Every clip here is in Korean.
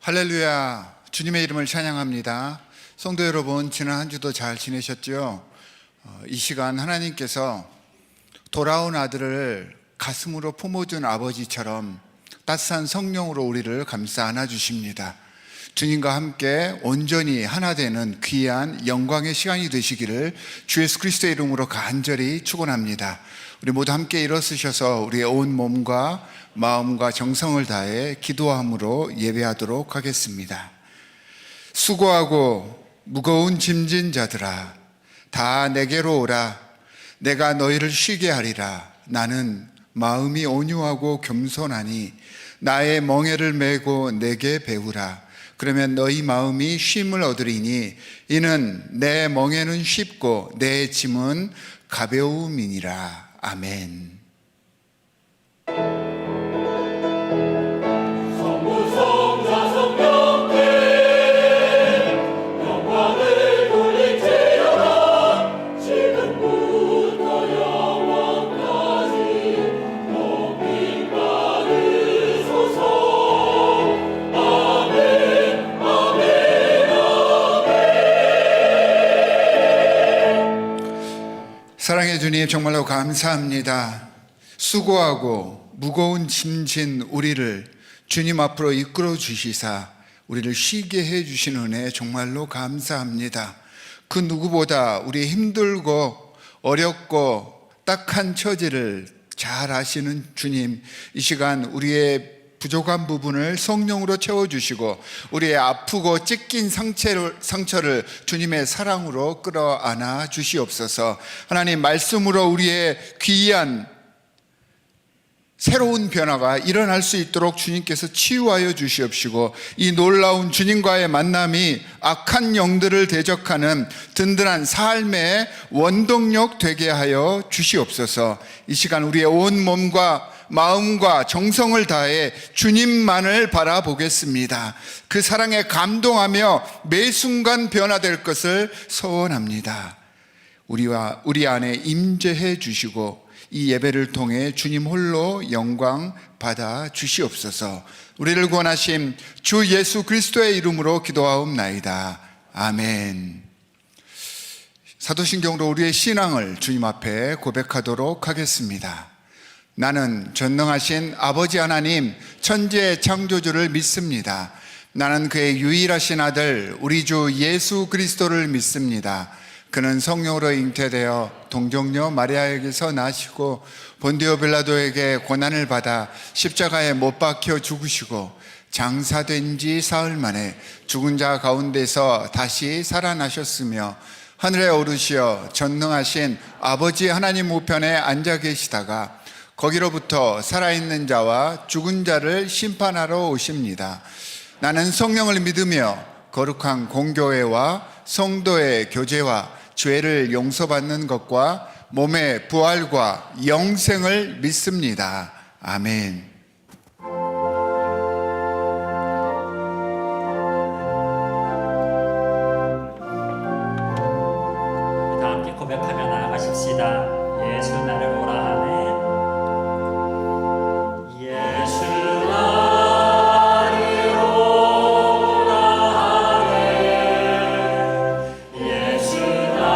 할렐루야, 주님의 이름을 찬양합니다. 성도 여러분, 지난 한 주도 잘 지내셨죠? 이 시간 하나님께서 돌아온 아들을 가슴으로 품어준 아버지처럼 따스한 성령으로 우리를 감싸 안아주십니다. 주님과 함께 온전히 하나 되는 귀한 영광의 시간이 되시기를 주 예수 그리스도의 이름으로 간절히 축원합니다. 우리 모두 함께 일어서셔서 우리의 온 몸과 마음과 정성을 다해 기도함으로 예배하도록 하겠습니다. 수고하고 무거운 짐진 자들아, 다 내게로 오라. 내가 너희를 쉬게 하리라. 나는 마음이 온유하고 겸손하니 나의 멍에를 메고 내게 배우라. 그러면 너희 마음이 쉼을 얻으리니 이는 내 멍에는 쉽고 내 짐은 가벼움이니라. 아멘. 사랑해 주님, 정말로 감사합니다. 수고하고 무거운 짐진 우리를 주님 앞으로 이끌어 주시사 우리를 쉬게 해 주신 은혜 정말로 감사합니다. 그 누구보다 우리 힘들고 어렵고 딱한 처지를 잘 아시는 주님, 이 시간 우리의 부족한 부분을 성령으로 채워주시고 우리의 아프고 찢긴 상처를 주님의 사랑으로 끌어안아 주시옵소서. 하나님, 말씀으로 우리의 귀한 새로운 변화가 일어날 수 있도록 주님께서 치유하여 주시옵시고 이 놀라운 주님과의 만남이 악한 영들을 대적하는 든든한 삶의 원동력 되게 하여 주시옵소서. 이 시간 우리의 온 몸과 마음과 정성을 다해 주님만을 바라보겠습니다. 그 사랑에 감동하며 매 순간 변화될 것을 소원합니다. 우리 안에 임재해 주시고 이 예배를 통해 주님 홀로 영광 받아 주시옵소서. 우리를 구원하신 주 예수 그리스도의 이름으로 기도하옵나이다. 아멘. 사도신경으로 우리의 신앙을 주님 앞에 고백하도록 하겠습니다. 나는 전능하신 아버지 하나님 천지의 창조주를 믿습니다. 나는 그의 유일하신 아들 우리 주 예수 그리스도를 믿습니다. 그는 성령으로 잉태되어 동정녀 마리아에게서 나시고 본디오 빌라도에게 고난을 받아 십자가에 못 박혀 죽으시고 장사된 지 사흘 만에 죽은 자 가운데서 다시 살아나셨으며 하늘에 오르시어 전능하신 아버지 하나님 우편에 앉아 계시다가 거기로부터 살아있는 자와 죽은 자를 심판하러 오십니다. 나는 성령을 믿으며 거룩한 공교회와 성도의 교제와 죄를 용서받는 것과 몸의 부활과 영생을 믿습니다. 아멘. 다 함께 고백하며 나아가십시다. 예수 나를 오라 하네. 예수 나를 오라 하네. 예수 나를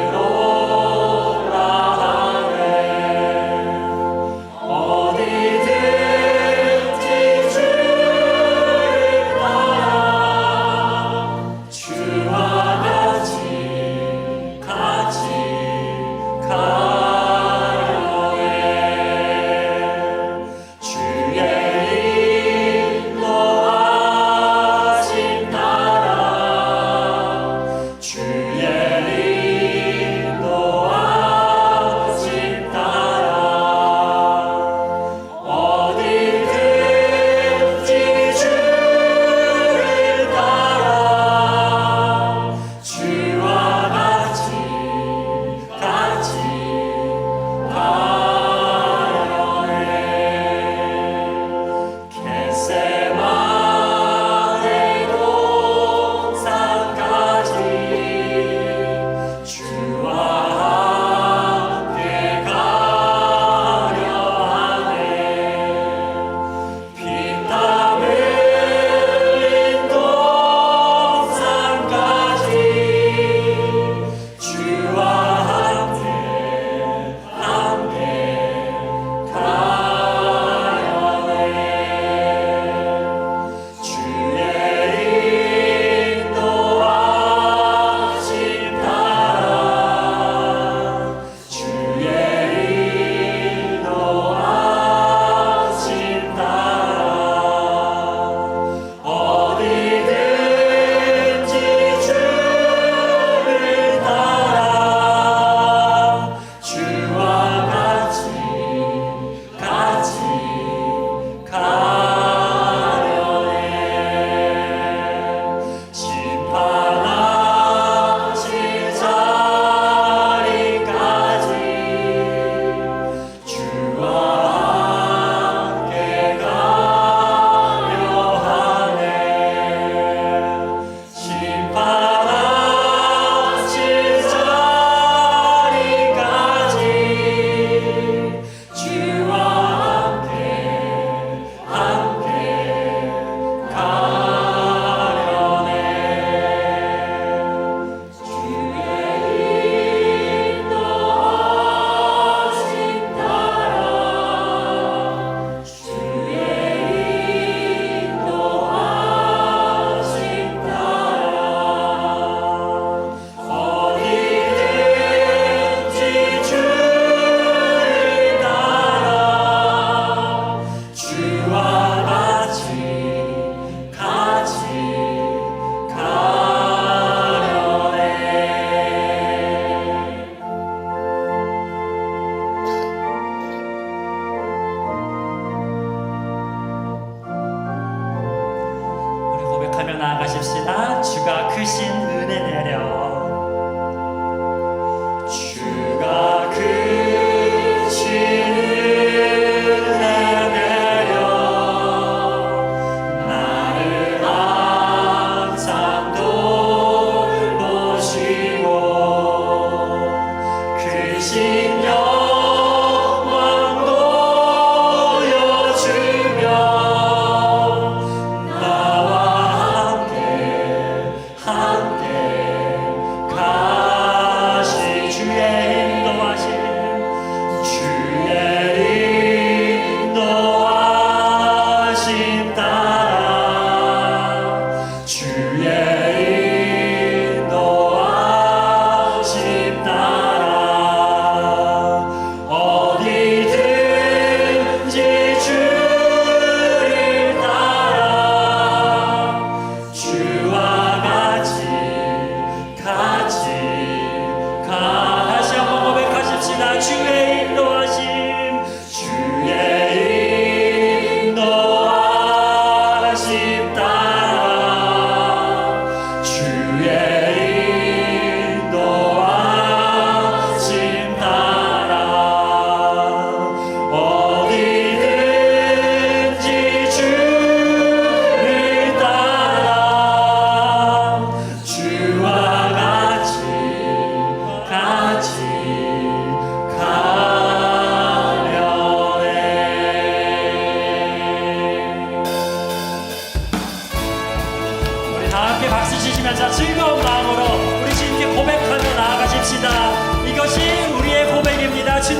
오라 하네. 어디든지 주를 따라 주와 같이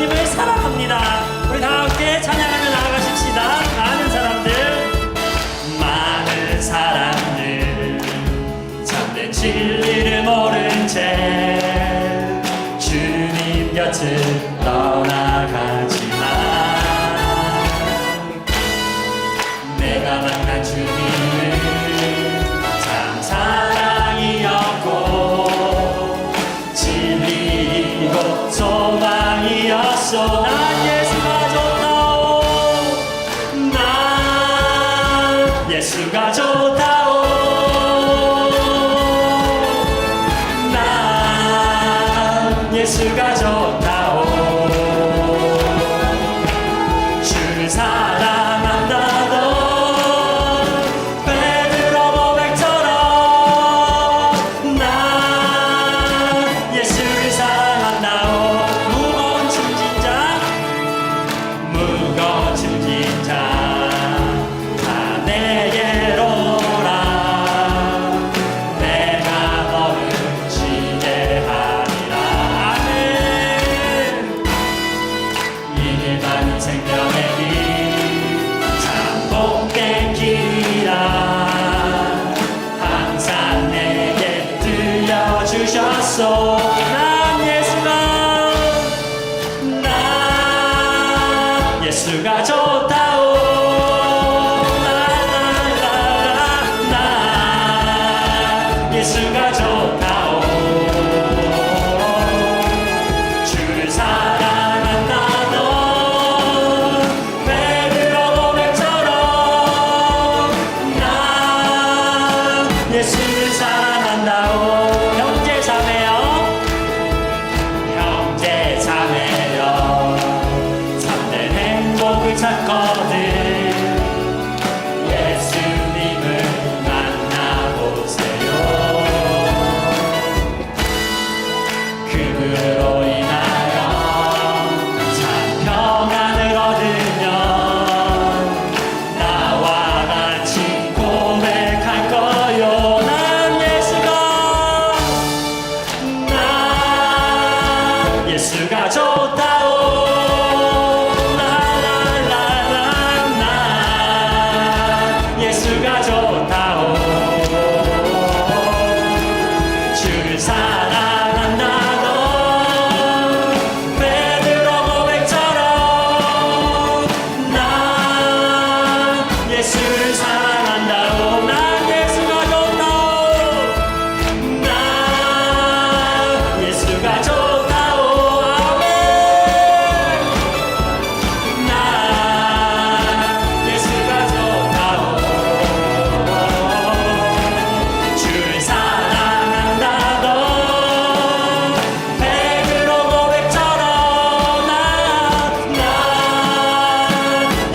주님을 사랑합니다. 우리 다 함께 찬양하며 나아가십시다. 많은 사람들 참된 진리를 모른 채 주님 곁을 떠나가지만 내가 만난 주님은 참 사랑이었고 진리이고 소망이었소. 난 예수가 좋다오. 난 예수가 좋다오. 난 예수가 좋다오. 주를 사랑한다던 베드로 고백처럼 난 예수를 사랑한다오. 무거운 짐진 자 다 내게로 오라. 내가 너를 지게 하리라. 아멘. 이 길만이 생명의 길 참 복된 길이라 항상 내게 들려주셨소. 난 예수가 좋다오. 나 예수가 좋다오. 주를 사랑한다던 베드로 고백처럼 나 예수를 사랑한다오. 형제 자매여 참된 행복을 찾거든 예수님을 만나보세요. 그분으로 인하여 참 평안을 얻으면 나와 같이 고백할 거요. 난 예수가 좋다오. 예수가 좋다오. 주를 사랑한다던 베드로 고백처럼 난 예수를 사랑한다오. 난 예수가 좋다오. 난 예수가 좋다오. 아멘. 난 예수가 좋다오. 주를 사랑한다던 베드로 고백처럼 난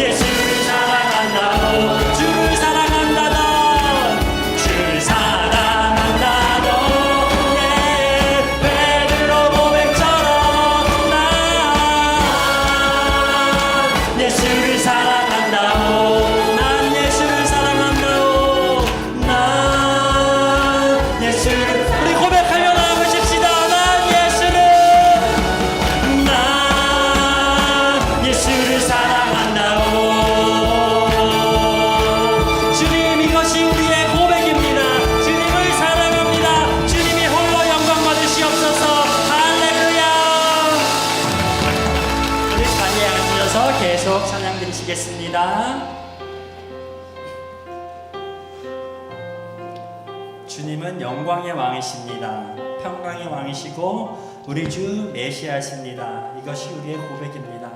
예수를 사랑한다오. 주를 사랑한다던 주를 사랑한다던 베드로 고백처럼 난 예수를 사랑한다오. 난 예수를 사랑한다오. 난 예수를 우리 고백하며 나아가십시다. 난 예수를 사랑한다오. 주님 이것이 우리의 고백입니다. 주님을 사랑합니다. 주님이 홀로 영광 받으시옵소서. 할렐루야. 우리 자리에 앉으셔서 계속 찬양 드리시겠습니다. 주님은 영광의 왕이십니다. 평강의 왕이시고 우리 주 메시아십니다. 이것이 우리의 고백입니다.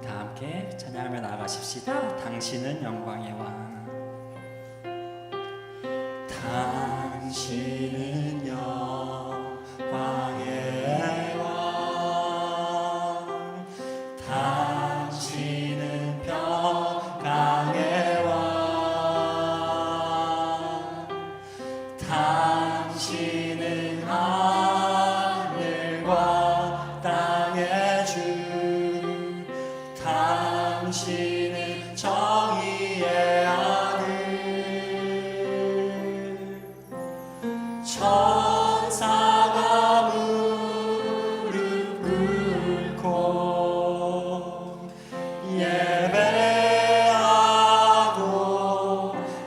다 함께 찬양하며 나아가십시다. 당신은 영광의 왕. 당신은 영광의 왕. 당신은 평강의 왕. 당신은 하늘과 땅의 주. 당신은 정의의 아들 천사가 무릎 꿇고 예배하고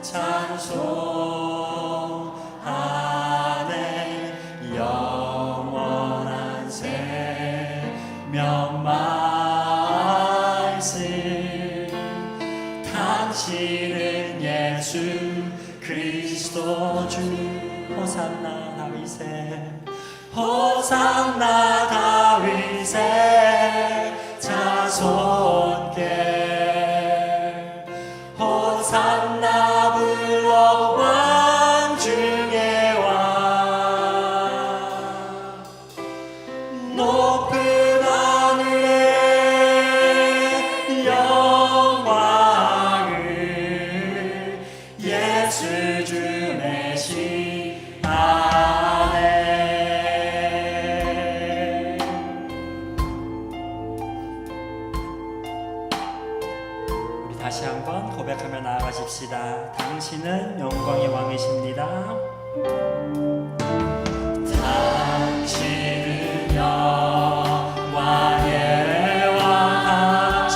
찬송하네 영원한 생명 말씀 당신은 예수 그리스도 주 호산나 다윗의 호산나 다윗의 자손께 호산나 불러 왕 중에 왕 높은 하늘의 영광을 예수 주 메시아네. 우리 다시 한번 고백하며 나아가십시다. 당신은 영광의 왕이십니다. 당신은 영광의 왕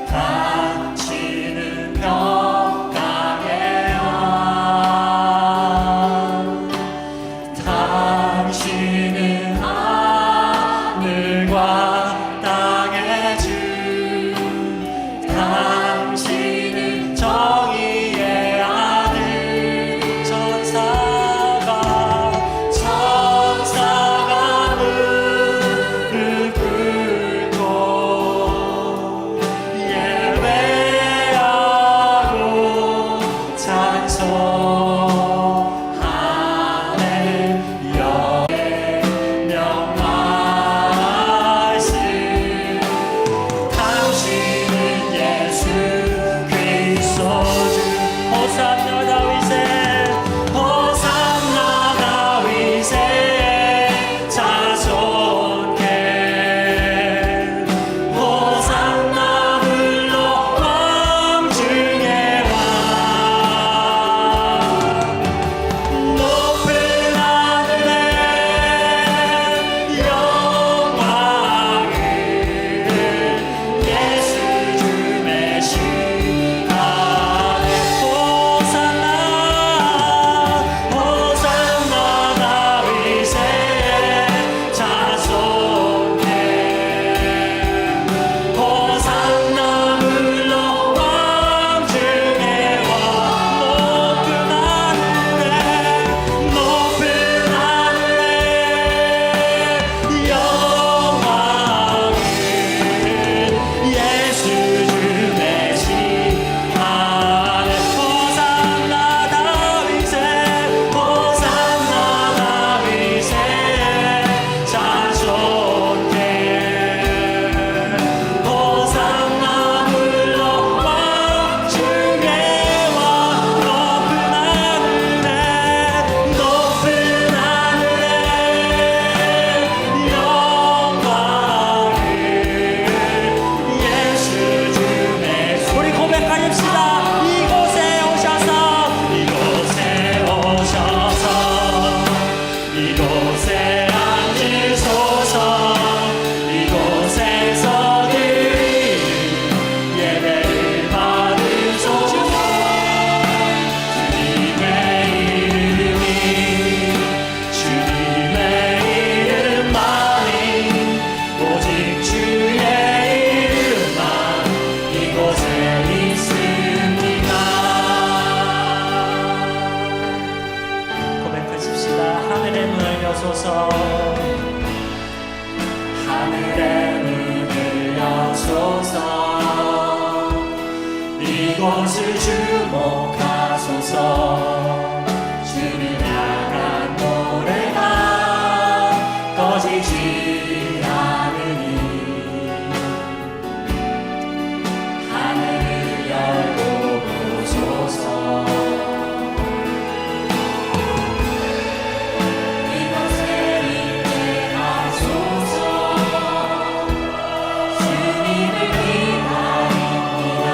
당신은 평강의 왕 당신은 하늘과 땅의 주 당신은 정의의 아들 천사가 무릎 꿇고 예배하고 찬송하네 영의 말씀 당신은 예수 그리스도 주 호산나 다윗의 자손께 호산나 불러 왕 중에 왕 높은 하늘의 영광을 예수 주 메시아네. 호산나 다윗의 자손께 호산나 불러 왕 중에 왕 높은 하늘의 영광을 예수 주 메시아네. 호산나 다윗의 자손께 호산나 불러 왕 중에 왕 높은 하늘의 영광을 예수 주 메시아. 우리 고백하십시다. 이곳에 오셔서 이곳에 앉으소서 이곳에서 드리는 예배를 받으소서 주님의 이름만이 오직 주의 이름만 이곳에 있습니다. 고백하십시다. 하늘의 문을 여소서 하늘의 문을 여소서 이곳을 주목하소서 주를 향한 노래가 꺼지지 않으니 하늘을 열고 보소서 이곳에 있게 하소서 주님을 기다립니다.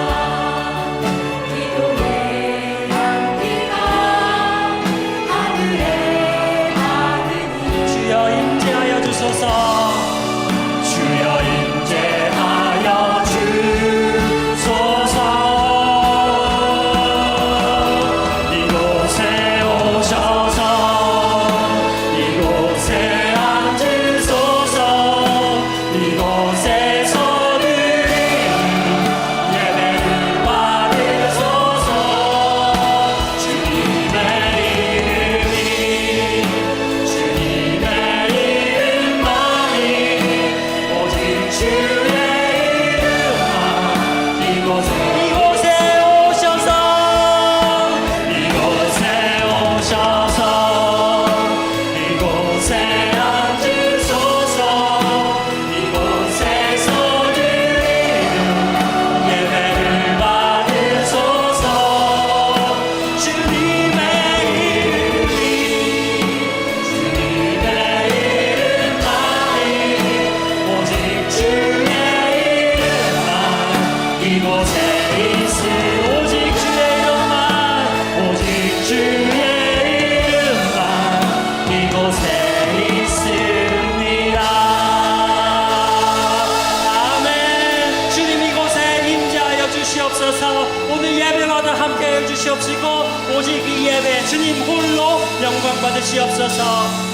오늘 예배마다 함께 해주시옵시고 오직 이 예배 주님 홀로 영광 받으시옵소서.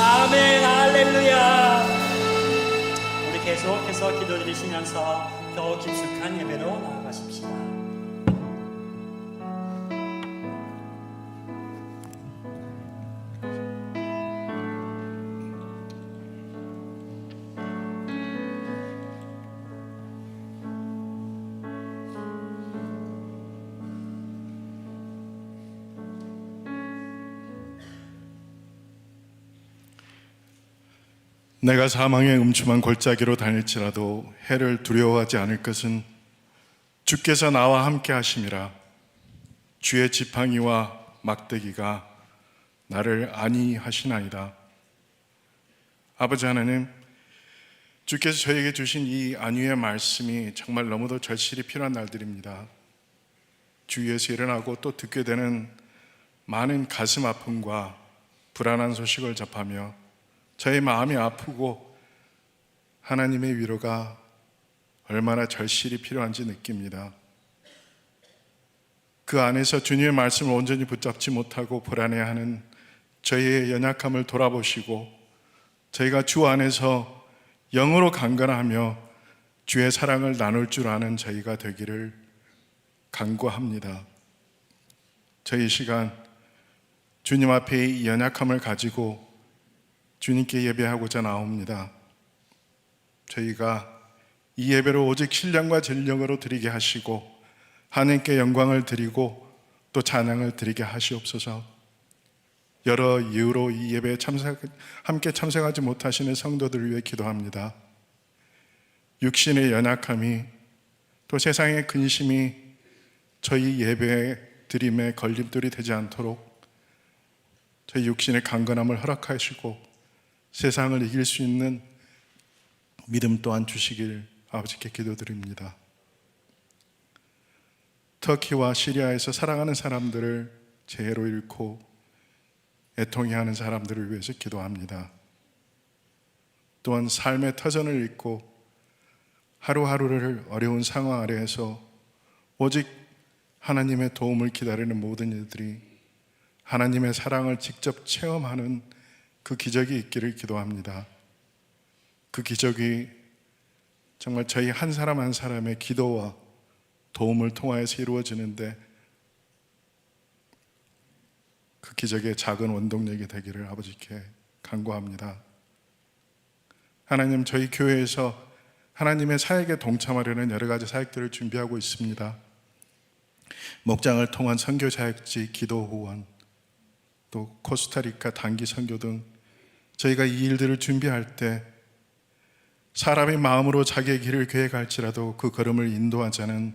아멘. 할렐루야. 우리 계속해서 기도드리시면서 더욱 깊숙한 예배로 나아가십시다. 내가 사망의 음침한 골짜기로 다닐지라도 해를 두려워하지 않을 것은 주께서 나와 함께 하심이라. 주의 지팡이와 막대기가 나를 안위하시나이다. 아버지 하나님, 주께서 저에게 주신 이 안위의 말씀이 정말 너무도 절실히 필요한 날들입니다. 주위에서 일어나고 또 듣게 되는 많은 가슴 아픔과 불안한 소식을 접하며 저의 마음이 아프고 하나님의 위로가 얼마나 절실히 필요한지 느낍니다. 그 안에서 주님의 말씀을 온전히 붙잡지 못하고 불안해하는 저희의 연약함을 돌아보시고 저희가 주 안에서 영으로 강건하며 주의 사랑을 나눌 줄 아는 저희가 되기를 간구합니다. 저희 시간 주님 앞에 이 연약함을 가지고 주님께 예배하고자 나옵니다. 저희가 이 예배를 오직 신령과 진령으로 드리게 하시고 하나님께 영광을 드리고 또 찬양을 드리게 하시옵소서. 여러 이유로 이 예배에 함께 참석하지 못하시는 성도들을 위해 기도합니다. 육신의 연약함이 또 세상의 근심이 저희 예배 드림의 걸림돌이 되지 않도록 저희 육신의 강건함을 허락하시고 세상을 이길 수 있는 믿음 또한 주시길 아버지께 기도드립니다. 터키와 시리아에서 사랑하는 사람들을 재해로 잃고 애통해하는 사람들을 위해서 기도합니다. 또한 삶의 터전을 잃고 하루하루를 어려운 상황 아래에서 오직 하나님의 도움을 기다리는 모든 이들이 하나님의 사랑을 직접 체험하는 그 기적이 있기를 기도합니다. 그 기적이 정말 저희 한 사람 한 사람의 기도와 도움을 통하여서 이루어지는데 그 기적의 작은 원동력이 되기를 아버지께 간구합니다. 하나님, 저희 교회에서 하나님의 사역에 동참하려는 여러 가지 사역들을 준비하고 있습니다. 목장을 통한 선교 사역지, 기도 후원, 또 코스타리카 단기 선교 등 저희가 이 일들을 준비할 때 사람의 마음으로 자기의 길을 계획할지라도 그 걸음을 인도하자는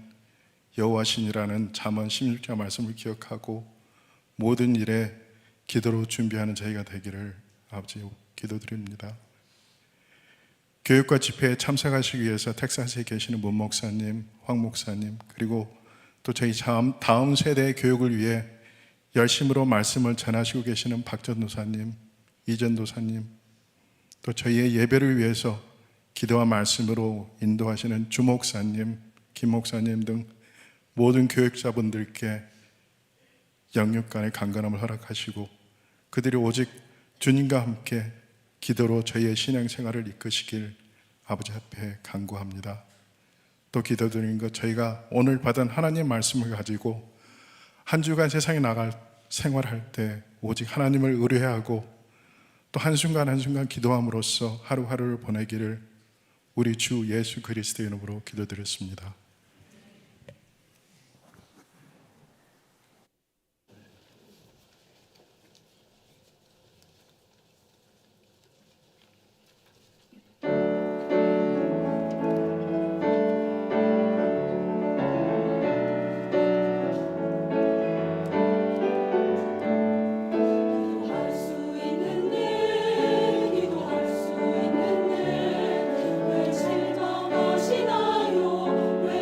여호와신이라는 잠언 16절 말씀을 기억하고 모든 일에 기도로 준비하는 저희가 되기를 아버지 기도드립니다. 교육과 집회에 참석하시기 위해서 텍사스에 계시는 문 목사님, 황 목사님, 그리고 또 저희 다음 세대의 교육을 위해 열심으로 말씀을 전하시고 계시는 박 전도사님, 이전 도사님, 또 저희의 예배를 위해서 기도와 말씀으로 인도하시는 주 목사님, 김 목사님 등 모든 교육자분들께 영육 간의 강건함을 허락하시고 그들이 오직 주님과 함께 기도로 저희의 신앙생활을 이끄시길 아버지 앞에 간구합니다. 또 기도드리는 것, 저희가 오늘 받은 하나님 말씀을 가지고 한 주간 세상에 나갈 생활할 때 오직 하나님을 의뢰하고 또 한순간 한순간 기도함으로써 하루하루를 보내기를 우리 주 예수 그리스도의 이름으로 기도드렸습니다. 기도할 수 있는데 왜 질투하시나요? 왜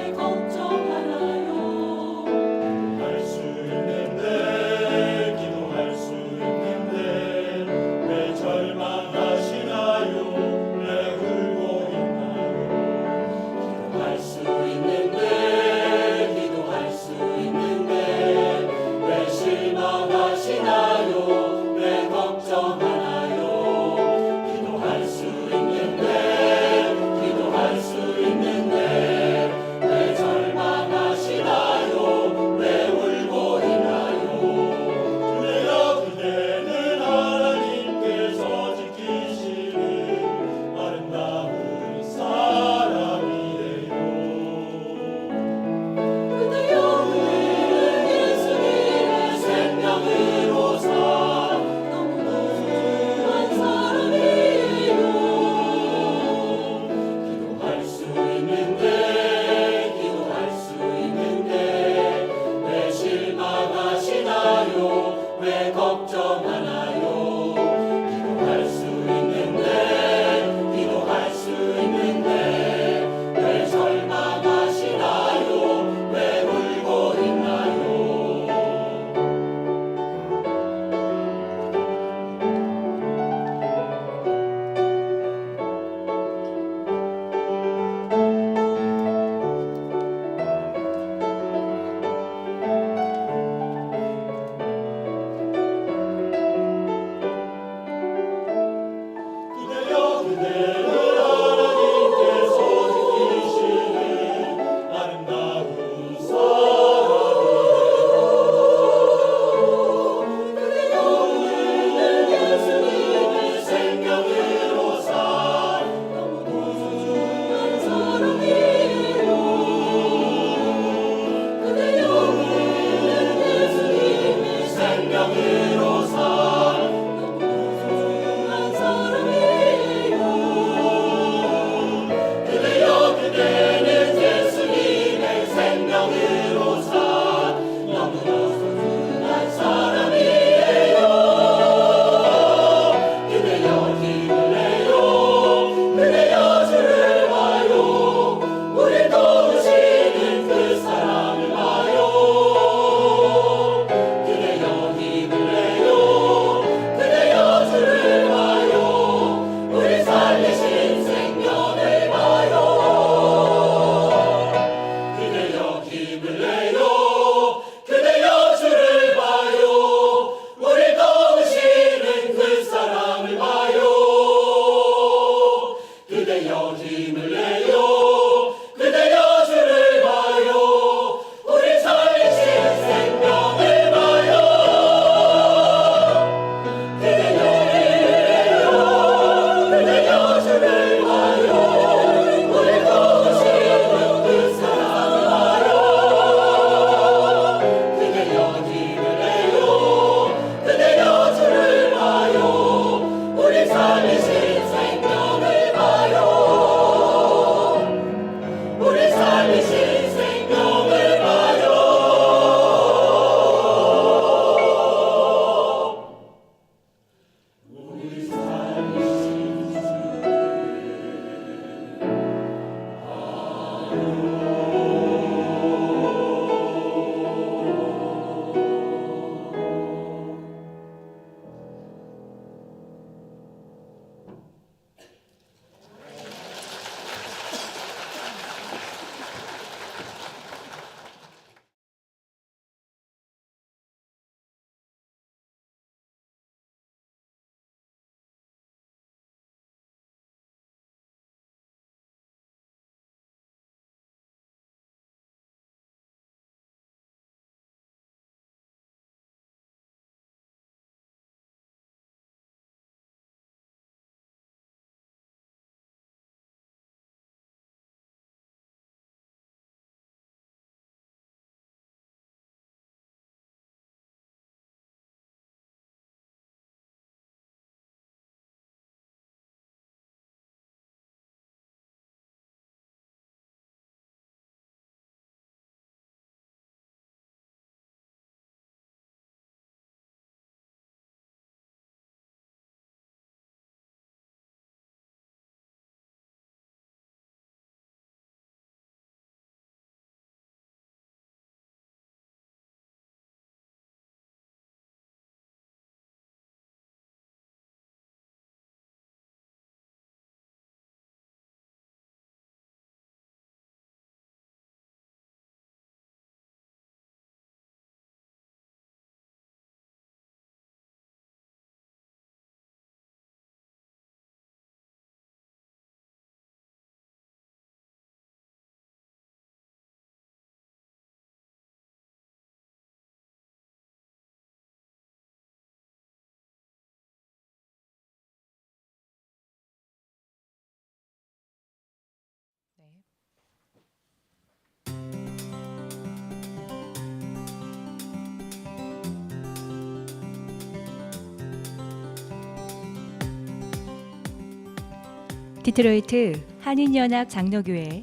디트로이트 한인연합 장로교회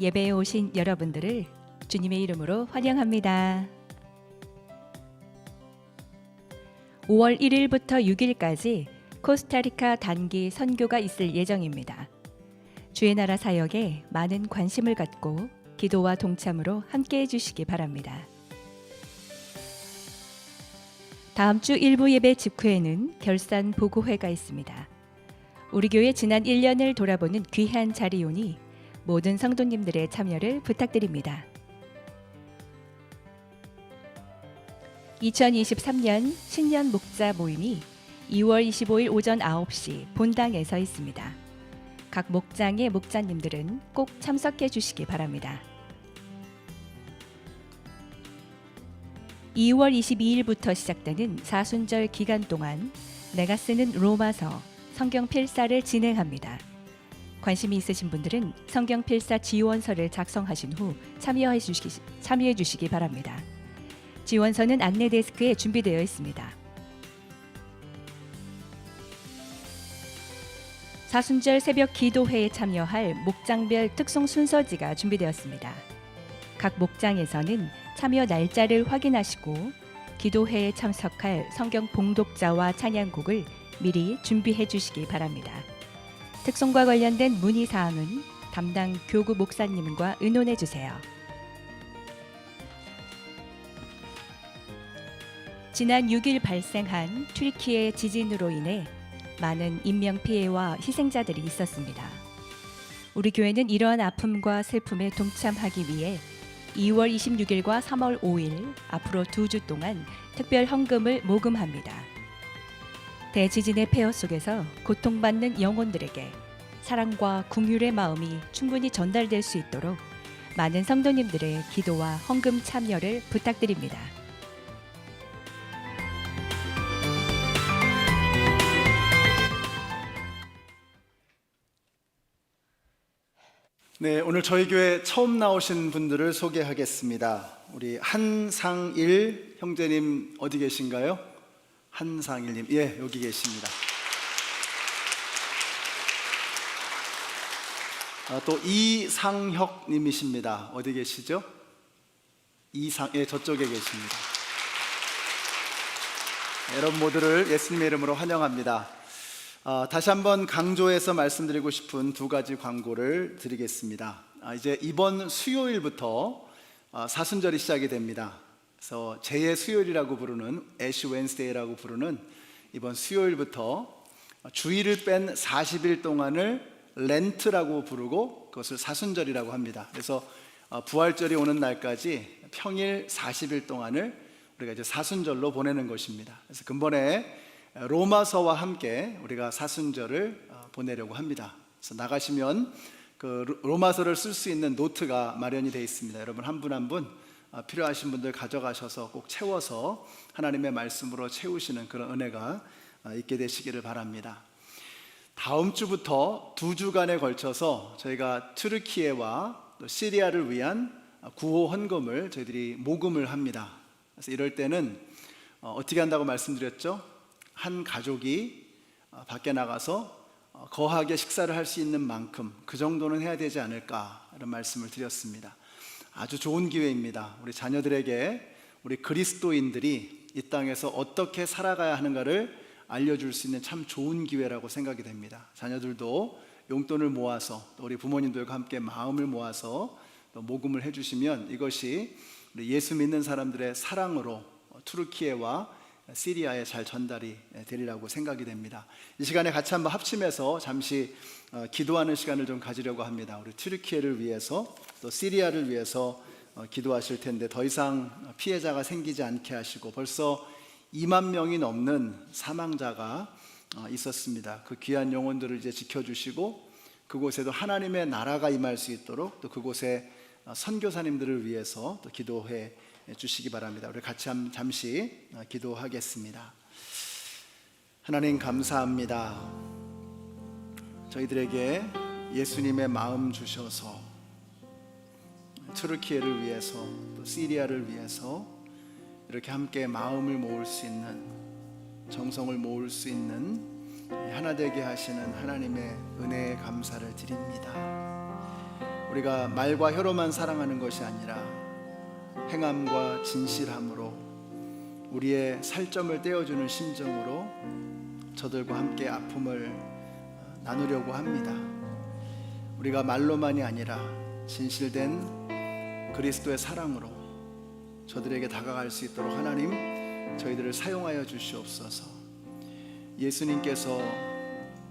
예배에 오신 여러분들을 주님의 이름으로 환영합니다. 5월 1일부터 6일까지 코스타리카 단기 선교가 있을 예정입니다. 주의 나라 사역에 많은 관심을 갖고 기도와 동참으로 함께해 주시기 바랍니다. 다음 주 일부 예배 직후에는 결산 보고회가 있습니다. 우리 교회 지난 1년을 돌아보는 귀한 자리오니 모든 성도님들의 참여를 부탁드립니다. 2023년 신년 목자 모임이 2월 25일 오전 9시 본당에서 있습니다. 각 목장의 목자님들은 꼭 참석해 주시기 바랍니다. 2월 22일부터 시작되는 사순절 기간 동안 내가 쓰는 로마서 성경 필사를 진행합니다. 관심이 있으신 분들은 성경 필사 지원서를 작성하신 후 참여해 주시기 바랍니다. 지원서는 안내 데스크에 준비되어 있습니다. 사순절 새벽 기도회에 참여할 목장별 특송 순서지가 준비되었습니다. 각 목장에서는 참여 날짜를 확인하시고 기도회에 참석할 성경 봉독자와 찬양곡을 미리 준비해 주시기 바랍니다. 특송과 관련된 문의사항은 담당 교구 목사님과 의논해 주세요. 지난 6일 발생한 튀르키예 지진으로 인해 많은 인명피해와 희생자들이 있었습니다. 우리 교회는 이러한 아픔과 슬픔에 동참하기 위해 2월 26일과 3월 5일 앞으로 2주 동안 특별 헌금을 모금합니다. 대지진의 폐허 속에서 고통받는 영혼들에게 사랑과 긍휼의 마음이 충분히 전달될 수 있도록 많은 성도님들의 기도와 헌금 참여를 부탁드립니다. 네, 오늘 저희 교회 처음 나오신 분들을 소개하겠습니다. 우리 한상일 형제님 어디 계신가요? 한상일님, 예, 여기 계십니다. 또 이상혁님이십니다. 어디 계시죠? 예, 저쪽에 계십니다. 여러분 모두를 예수님의 이름으로 환영합니다. 다시 한번 강조해서 말씀드리고 싶은 두 가지 광고를 드리겠습니다. 이제 이번 수요일부터 사순절이 시작이 됩니다. 그래서 제2의 수요일이라고 부르는 애쉬 웬스데이라고 부르는 이번 수요일부터 주일을 뺀 40일 동안을 렌트라고 부르고 그것을 사순절이라고 합니다. 그래서 부활절이 오는 날까지 평일 40일 동안을 우리가 이제 사순절로 보내는 것입니다. 그래서 근본에 로마서와 함께 우리가 사순절을 보내려고 합니다. 그래서 나가시면 그 로마서를 쓸 수 있는 노트가 마련이 되어 있습니다. 여러분 한 분 한 분 필요하신 분들 가져가셔서 꼭 채워서 하나님의 말씀으로 채우시는 그런 은혜가 있게 되시기를 바랍니다. 다음 주부터 2주간에 걸쳐서 저희가 튀르키예와 또 시리아를 위한 구호 헌금을 저희들이 모금을 합니다. 그래서 이럴 때는 어떻게 한다고 말씀드렸죠? 한 가족이 밖에 나가서 거하게 식사를 할 수 있는 만큼 그 정도는 해야 되지 않을까 이런 말씀을 드렸습니다. 아주 좋은 기회입니다. 우리 자녀들에게 우리 그리스도인들이 이 땅에서 어떻게 살아가야 하는가를 알려줄 수 있는 참 좋은 기회라고 생각이 됩니다. 자녀들도 용돈을 모아서 또 우리 부모님들과 함께 마음을 모아서 또 모금을 해주시면 이것이 우리 예수 믿는 사람들의 사랑으로 투르키예와 시리아에 잘 전달이 되리라고 생각이 됩니다. 이 시간에 같이 한번 합심해서 잠시 기도하는 시간을 좀 가지려고 합니다. 우리 튀르키예를 위해서 또 시리아를 위해서 기도하실 텐데 더 이상 피해자가 생기지 않게 하시고 벌써 2만 명이 넘는 사망자가 있었습니다. 그 귀한 영혼들을 이제 지켜주시고 그곳에도 하나님의 나라가 임할 수 있도록 또 그곳에 선교사님들을 위해서 또 기도해 주시기 바랍니다. 우리 같이 잠시 기도하겠습니다. 하나님 감사합니다. 저희들에게 예수님의 마음 주셔서 튀르키예를 위해서 또 시리아를 위해서 이렇게 함께 마음을 모을 수 있는 정성을 모을 수 있는 하나 되게 하시는 하나님의 은혜에 감사를 드립니다. 우리가 말과 혀로만 사랑하는 것이 아니라 행함과 진실함으로 우리의 살점을 떼어주는 심정으로 저들과 함께 아픔을 나누려고 합니다. 우리가 말로만이 아니라 진실된 그리스도의 사랑으로 저들에게 다가갈 수 있도록 하나님 저희들을 사용하여 주시옵소서. 예수님께서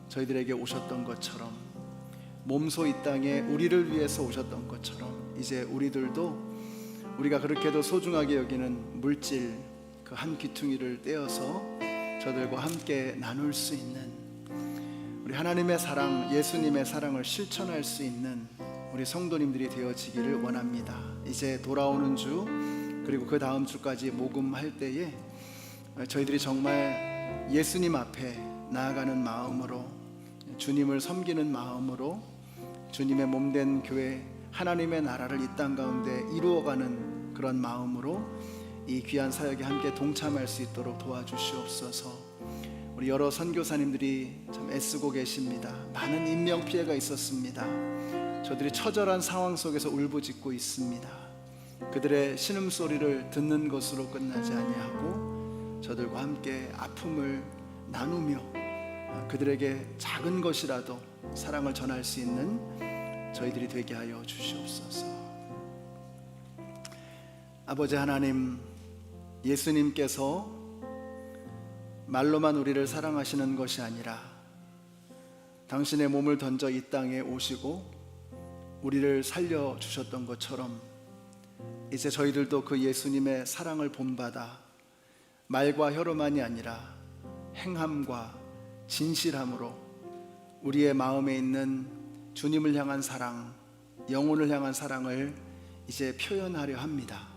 저희들에게 오셨던 것처럼 몸소 이 땅에 우리를 위해서 오셨던 것처럼 이제 우리들도 우리가 그렇게도 소중하게 여기는 물질 그 한 귀퉁이를 떼어서 저들과 함께 나눌 수 있는 우리 하나님의 사랑, 예수님의 사랑을 실천할 수 있는 우리 성도님들이 되어지기를 원합니다. 이제 돌아오는 주 그리고 그 다음 주까지 모금할 때에 저희들이 정말 예수님 앞에 나아가는 마음으로 주님을 섬기는 마음으로 주님의 몸된 교회 하나님의 나라를 이 땅 가운데 이루어가는 그런 마음으로 이 귀한 사역에 함께 동참할 수 있도록 도와주시옵소서. 우리 여러 선교사님들이 참 애쓰고 계십니다. 많은 인명 피해가 있었습니다. 저들이 처절한 상황 속에서 울부짖고 있습니다. 그들의 신음소리를 듣는 것으로 끝나지 아니하고 저들과 함께 아픔을 나누며 그들에게 작은 것이라도 사랑을 전할 수 있는 저희들이 되게 하여 주시옵소서. 아버지 하나님, 예수님께서 말로만 우리를 사랑하시는 것이 아니라 당신의 몸을 던져 이 땅에 오시고 우리를 살려주셨던 것처럼 이제 저희들도 그 예수님의 사랑을 본받아 말과 혀로만이 아니라 행함과 진실함으로 우리의 마음에 있는 주님을 향한 사랑, 영혼을 향한 사랑을 이제 표현하려 합니다.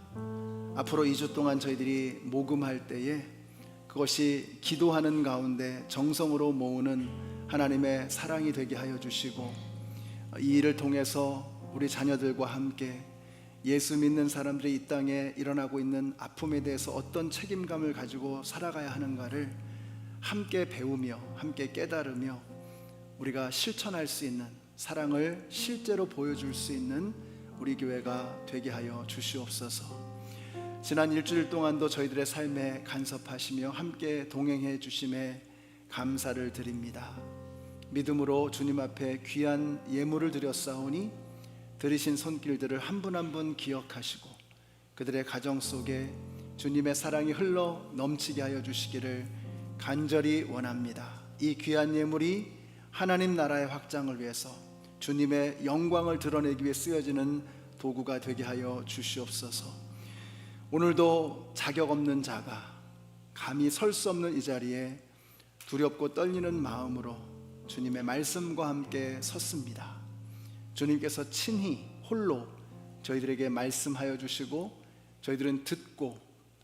앞으로 2주 동안 저희들이 모금할 때에 그것이 기도하는 가운데 정성으로 모으는 하나님의 사랑이 되게 하여 주시고 이 일을 통해서 우리 자녀들과 함께 예수 믿는 사람들이 이 땅에 일어나고 있는 아픔에 대해서 어떤 책임감을 가지고 살아가야 하는가를 함께 배우며 함께 깨달으며 우리가 실천할 수 있는 사랑을 실제로 보여줄 수 있는 우리 교회가 되게 하여 주시옵소서. 지난 일주일 동안도 저희들의 삶에 간섭하시며 함께 동행해 주심에 감사를 드립니다. 믿음으로 주님 앞에 귀한 예물을 드렸사오니 들이신 손길들을 한 분 한 분 기억하시고 그들의 가정 속에 주님의 사랑이 흘러 넘치게 하여 주시기를 간절히 원합니다. 이 귀한 예물이 하나님 나라의 확장을 위해서 주님의 영광을 드러내기 위해 쓰여지는 도구가 되게 하여 주시옵소서. 오늘도 자격 없는 자가 감히 설 수 없는 이 자리에 두렵고 떨리는 마음으로 주님의 말씀과 함께 섰습니다. 주님께서 친히 홀로 저희들에게 말씀하여 주시고 저희들은 듣고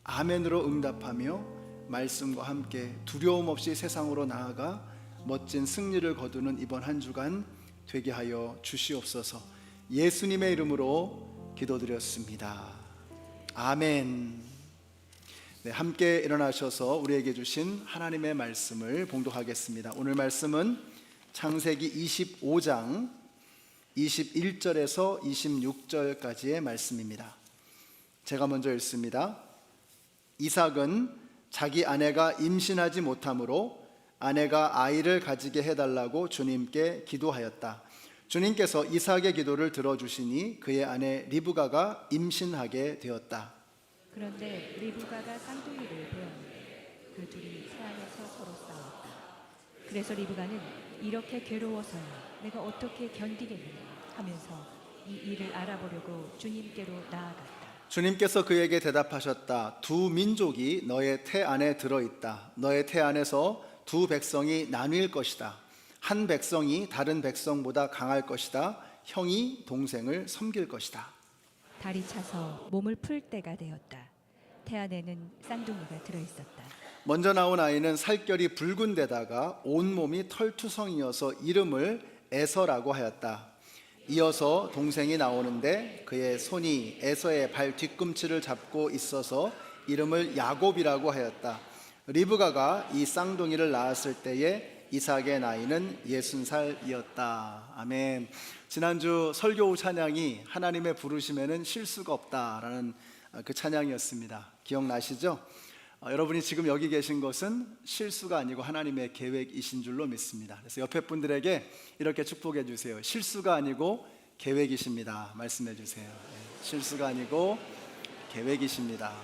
아멘으로 응답하며 말씀과 함께 두려움 없이 세상으로 나아가 멋진 승리를 거두는 이번 한 주간 되게 하여 주시옵소서. 예수님의 이름으로 기도드렸습니다. 아멘. 네, 함께 일어나셔서 우리에게 주신 하나님의 말씀을 봉독하겠습니다. 오늘 말씀은 창세기 25장 21절에서 26절까지의 말씀입니다. 제가 먼저 읽습니다. 이삭은 자기 아내가 임신하지 못하므로 아내가 아이를 가지게 해달라고 주님께 기도하였다. 주님께서 이삭의 기도를 들어주시니 그의 아내 리브가가 임신하게 되었다. 그런데 리브가가 쌍둥이를 배웠는데 그 둘이 새 안에서 서로 싸웠다. 그래서 리브가는 이렇게 괴로워서야 내가 어떻게 견디겠느냐 하면서 이 일을 알아보려고 주님께로 나아갔다. 주님께서 그에게 대답하셨다. 두 민족이 너의 태 안에 들어있다. 너의 태 안에서 두 백성이 나뉠 것이다. 한 백성이 다른 백성보다 강할 것이다. 형이 동생을 섬길 것이다. 달이 차서 몸을 풀 때가 되었다. 태 안에는 쌍둥이가 들어있었다. 먼저 나온 아이는 살결이 붉은 데다가 온몸이 털투성이어서 이름을 에서라고 하였다. 이어서 동생이 나오는데 그의 손이 에서의 발 뒤꿈치를 잡고 있어서 이름을 야곱이라고 하였다. 리브가가 이 쌍둥이를 낳았을 때에 이삭의 나이는 60살이었다. 아멘. 지난주 설교 찬양이 하나님의 부르심에는 실수가 없다라는 그 찬양이었습니다. 기억나시죠? 여러분이 지금 여기 계신 것은 실수가 아니고 하나님의 계획이신 줄로 믿습니다. 그래서 옆에 분들에게 이렇게 축복해 주세요. 실수가 아니고 계획이십니다. 말씀해 주세요. 실수가 아니고 계획이십니다.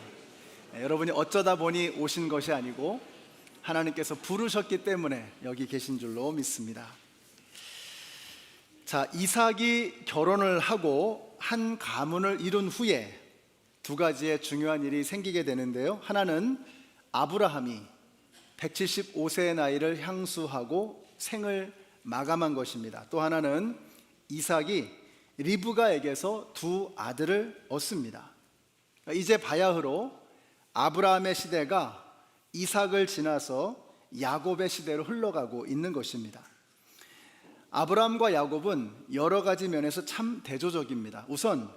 여러분이 어쩌다 보니 오신 것이 아니고 하나님께서 부르셨기 때문에 여기 계신 줄로 믿습니다. 자, 이삭이 결혼을 하고 한 가문을 이룬 후에 두 가지의 중요한 일이 생기게 되는데요. 하나는 아브라함이 175세의 나이를 향수하고 생을 마감한 것입니다. 또 하나는 이삭이 리브가에게서 두 아들을 얻습니다. 이제 바야흐로 아브라함의 시대가 이삭을 지나서 야곱의 시대로 흘러가고 있는 것입니다. 아브라함과 야곱은 여러 가지 면에서 참 대조적입니다. 우선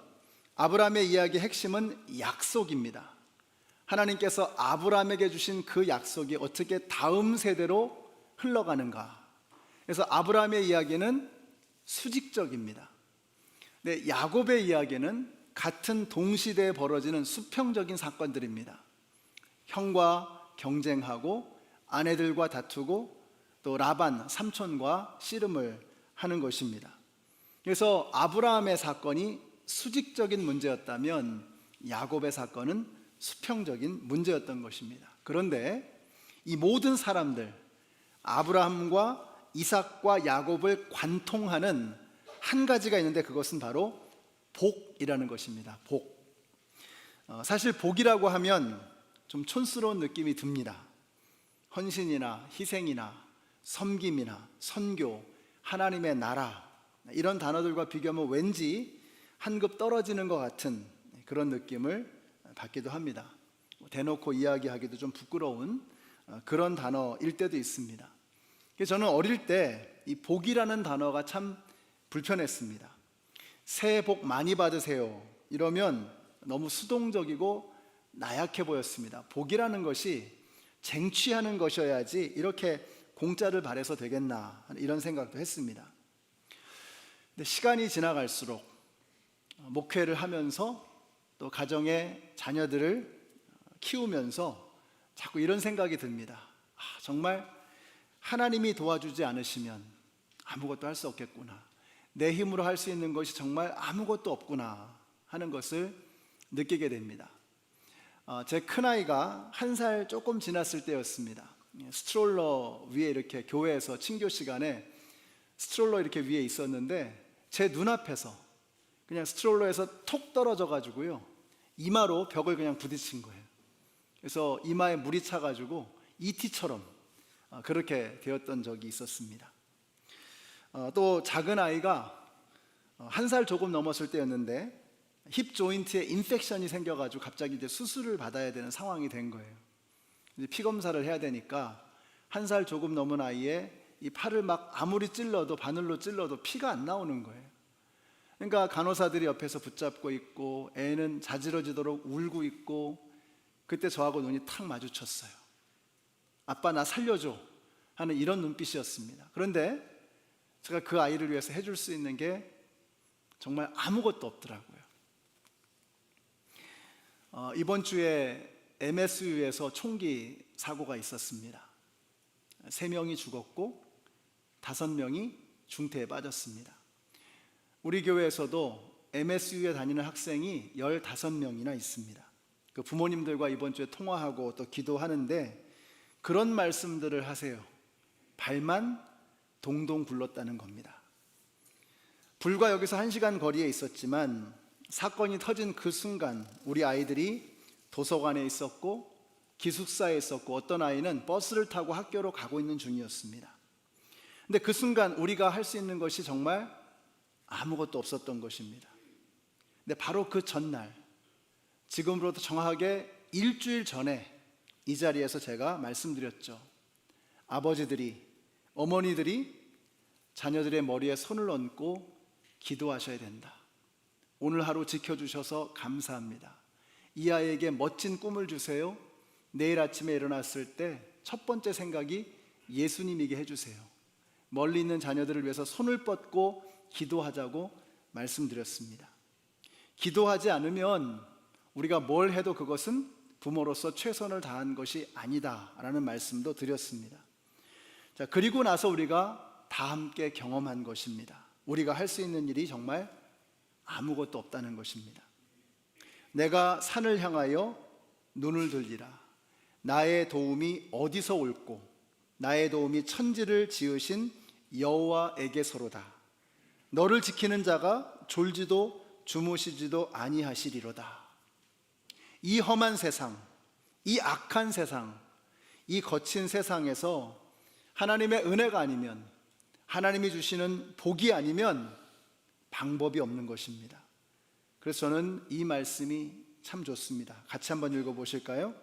아브라함의 이야기의 핵심은 약속입니다. 하나님께서 아브라함에게 주신 그 약속이 어떻게 다음 세대로 흘러가는가. 그래서 아브라함의 이야기는 수직적입니다. 근데 야곱의 이야기는 같은 동시대에 벌어지는 수평적인 사건들입니다. 형과 경쟁하고 아내들과 다투고 또 라반 삼촌과 씨름을 하는 것입니다. 그래서 아브라함의 사건이 수직적인 문제였다면 야곱의 사건은 수평적인 문제였던 것입니다. 그런데 이 모든 사람들, 아브라함과 이삭과 야곱을 관통하는 한 가지가 있는데 그것은 바로 복이라는 것입니다. 복. 사실 복이라고 하면 좀 촌스러운 느낌이 듭니다. 헌신이나 희생이나 섬김이나 선교, 하나님의 나라 이런 단어들과 비교하면 왠지 한 급 떨어지는 것 같은 그런 느낌을 받기도 합니다. 대놓고 이야기하기도 좀 부끄러운 그런 단어일 때도 있습니다. 그래서 저는 어릴 때 이 복이라는 단어가 참 불편했습니다. 새해 복 많이 받으세요 이러면 너무 수동적이고 나약해 보였습니다. 복이라는 것이 쟁취하는 것이어야지 이렇게 공짜를 바래서 되겠나 이런 생각도 했습니다. 근데 시간이 지나갈수록 목회를 하면서 또 가정의 자녀들을 키우면서 자꾸 이런 생각이 듭니다. 정말 하나님이 도와주지 않으시면 아무것도 할 수 없겠구나. 내 힘으로 할 수 있는 것이 정말 아무것도 없구나 하는 것을 느끼게 됩니다. 제 큰아이가 1살 조금 지났을 때였습니다. 스트롤러 위에 이렇게 교회에서 친교 시간에 스트롤러 이렇게 위에 있었는데 제 눈앞에서 그냥 스트롤러에서 톡 떨어져 가지고요 이마로 벽을 그냥 부딪힌 거예요. 그래서 이마에 물이 차가지고 ET처럼 그렇게 되었던 적이 있었습니다. 또 작은 아이가 1살 조금 넘었을 때였는데 힙 조인트에 인펙션이 생겨가지고 갑자기 이제 수술을 받아야 되는 상황이 된 거예요. 이제 피 검사를 해야 되니까 1살 조금 넘은 아이의 이 팔을 막 아무리 찔러도 바늘로 찔러도 피가 안 나오는 거예요. 그러니까 간호사들이 옆에서 붙잡고 있고 애는 자지러지도록 울고 있고 그때 저하고 눈이 탁 마주쳤어요. 아빠 나 살려줘 하는 이런 눈빛이었습니다. 그런데 제가 그 아이를 위해서 해줄 수 있는 게 정말 아무것도 없더라고요. 이번 주에 MSU에서 총기 사고가 있었습니다. 3명이 죽었고 5명이 중태에 빠졌습니다. 우리 교회에서도 MSU에 다니는 학생이 15명이나 있습니다. 그 부모님들과 이번 주에 통화하고 또 기도하는데 그런 말씀들을 하세요. 발만 동동 굴렀다는 겁니다. 불과 여기서 1시간 거리에 있었지만 사건이 터진 그 순간 우리 아이들이 도서관에 있었고 기숙사에 있었고 어떤 아이는 버스를 타고 학교로 가고 있는 중이었습니다. 근데 그 순간 우리가 할 수 있는 것이 정말 아무것도 없었던 것입니다. 근데 바로 그 전날 지금으로부터 정확하게 일주일 전에 이 자리에서 제가 말씀드렸죠. 아버지들이 어머니들이 자녀들의 머리에 손을 얹고 기도하셔야 된다. 오늘 하루 지켜주셔서 감사합니다. 이 아이에게 멋진 꿈을 주세요. 내일 아침에 일어났을 때 첫 번째 생각이 예수님에게 해주세요. 멀리 있는 자녀들을 위해서 손을 뻗고 기도하자고 말씀드렸습니다. 기도하지 않으면 우리가 뭘 해도 그것은 부모로서 최선을 다한 것이 아니다라는 말씀도 드렸습니다. 자, 그리고 나서 우리가 다 함께 경험한 것입니다. 우리가 할 수 있는 일이 정말 아무것도 없다는 것입니다. 내가 산을 향하여 눈을 들리라. 나의 도움이 어디서 올꼬? 나의 도움이 천지를 지으신 여호와에게서로다. 너를 지키는 자가 졸지도 주무시지도 아니하시리로다. 이 험한 세상, 이 악한 세상, 이 거친 세상에서 하나님의 은혜가 아니면, 하나님이 주시는 복이 아니면 방법이 없는 것입니다. 그래서 저는 이 말씀이 참 좋습니다. 같이 한번 읽어보실까요?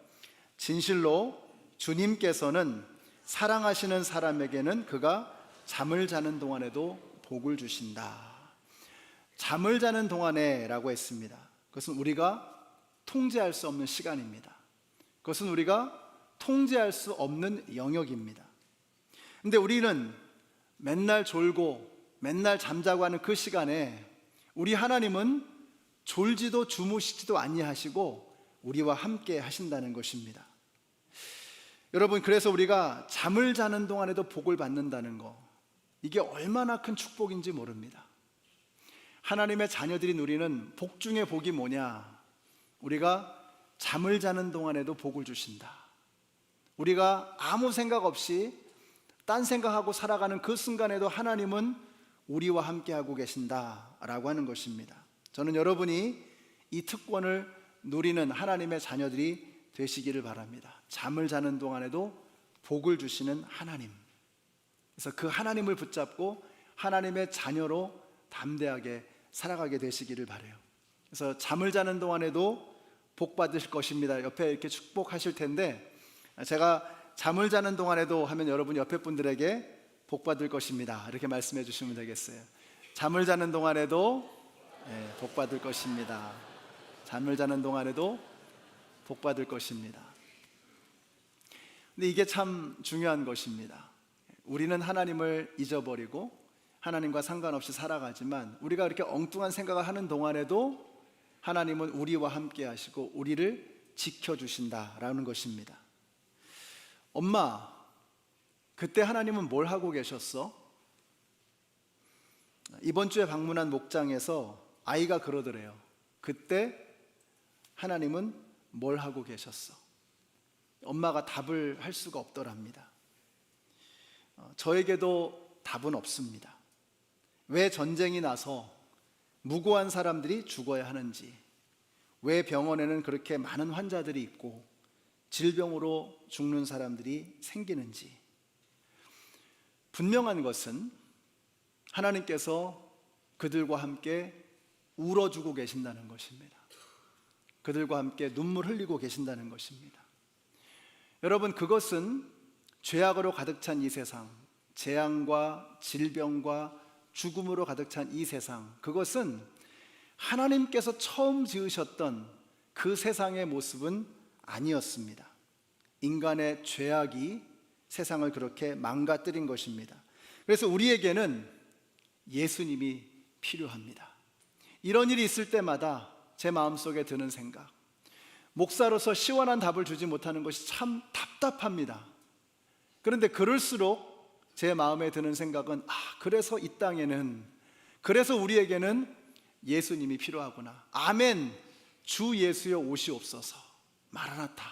진실로 주님께서는 사랑하시는 사람에게는 그가 잠을 자는 동안에도 복을 주신다. 잠을 자는 동안에 라고 했습니다. 그것은 우리가 통제할 수 없는 시간입니다. 그것은 우리가 통제할 수 없는 영역입니다. 근데 우리는 맨날 졸고 맨날 잠자고 하는 그 시간에 우리 하나님은 졸지도 주무시지도 아니하시고 우리와 함께 하신다는 것입니다. 여러분, 그래서 우리가 잠을 자는 동안에도 복을 받는다는 거, 이게 얼마나 큰 축복인지 모릅니다. 하나님의 자녀들이 누리는 복 중에 복이 뭐냐? 우리가 잠을 자는 동안에도 복을 주신다. 우리가 아무 생각 없이 딴 생각하고 살아가는 그 순간에도 하나님은 우리와 함께하고 계신다라고 하는 것입니다. 저는 여러분이 이 특권을 누리는 하나님의 자녀들이 되시기를 바랍니다. 잠을 자는 동안에도 복을 주시는 하나님, 그래서 그 하나님을 붙잡고 하나님의 자녀로 담대하게 살아가게 되시기를 바라요. 그래서 잠을 자는 동안에도 복 받으실 것입니다. 옆에 이렇게 축복하실 텐데, 제가 잠을 자는 동안에도 하면 여러분 옆에 분들에게 복 받을 것입니다 이렇게 말씀해 주시면 되겠어요. 잠을 자는 동안에도 복 받을 것입니다. 잠을 자는 동안에도 복 받을 것입니다. 근데 이게 참 중요한 것입니다. 우리는 하나님을 잊어버리고 하나님과 상관없이 살아가지만, 우리가 이렇게 엉뚱한 생각을 하는 동안에도 하나님은 우리와 함께 하시고 우리를 지켜주신다라는 것입니다. 엄마, 그때 하나님은 뭘 하고 계셨어? 이번 주에 방문한 목장에서 아이가 그러더래요. 그때 하나님은 뭘 하고 계셨어? 엄마가 답을 할 수가 없더랍니다. 저에게도 답은 없습니다. 왜 전쟁이 나서 무고한 사람들이 죽어야 하는지, 왜 병원에는 그렇게 많은 환자들이 있고 질병으로 죽는 사람들이 생기는지. 분명한 것은 하나님께서 그들과 함께 울어주고 계신다는 것입니다. 그들과 함께 눈물 흘리고 계신다는 것입니다. 여러분, 그것은 죄악으로 가득 찬 이 세상, 재앙과 질병과 죽음으로 가득 찬 이 세상, 그것은 하나님께서 처음 지으셨던 그 세상의 모습은 아니었습니다. 인간의 죄악이 세상을 그렇게 망가뜨린 것입니다. 그래서 우리에게는 예수님이 필요합니다. 이런 일이 있을 때마다 제 마음속에 드는 생각, 목사로서 시원한 답을 주지 못하는 것이 참 답답합니다. 그런데 그럴수록 제 마음에 드는 생각은, 그래서 이 땅에는, 그래서 우리에게는 예수님이 필요하구나. 아멘. 주 예수여 오시옵소서. 마라나타.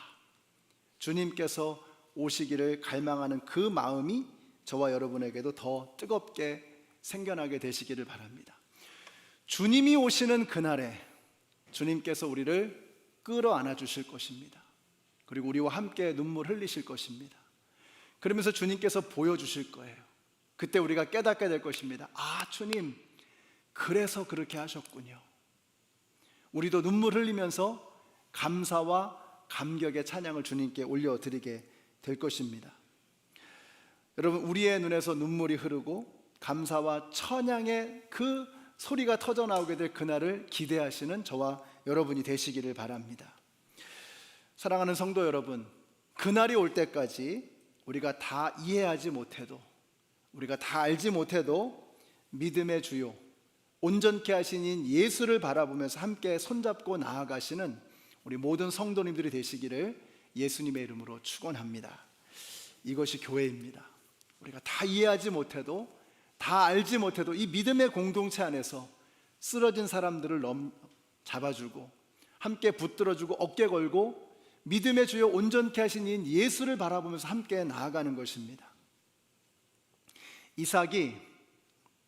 주님께서 오시기를 갈망하는 그 마음이 저와 여러분에게도 더 뜨겁게 생겨나게 되시기를 바랍니다. 주님이 오시는 그날에 주님께서 우리를 끌어안아 주실 것입니다. 그리고 우리와 함께 눈물 흘리실 것입니다. 그러면서 주님께서 보여주실 거예요. 그때 우리가 깨닫게 될 것입니다. 주님, 그래서 그렇게 하셨군요. 우리도 눈물 흘리면서 감사와 감격의 찬양을 주님께 올려드리게 될 것입니다. 여러분, 우리의 눈에서 눈물이 흐르고 감사와 찬양의 그 소리가 터져나오게 될 그날을 기대하시는 저와 여러분이 되시기를 바랍니다. 사랑하는 성도 여러분, 그날이 올 때까지 우리가 다 이해하지 못해도, 우리가 다 알지 못해도 믿음의 주요, 온전케 하시는 예수를 바라보면서 함께 손잡고 나아가시는 우리 모든 성도님들이 되시기를 예수님의 이름으로 축원합니다. 이것이 교회입니다. 우리가 다 이해하지 못해도, 다 알지 못해도 이 믿음의 공동체 안에서 쓰러진 사람들을 잡아주고 함께 붙들어주고 어깨 걸고 믿음의 주요 온전케 하시는 예수를 바라보면서 함께 나아가는 것입니다. 이삭이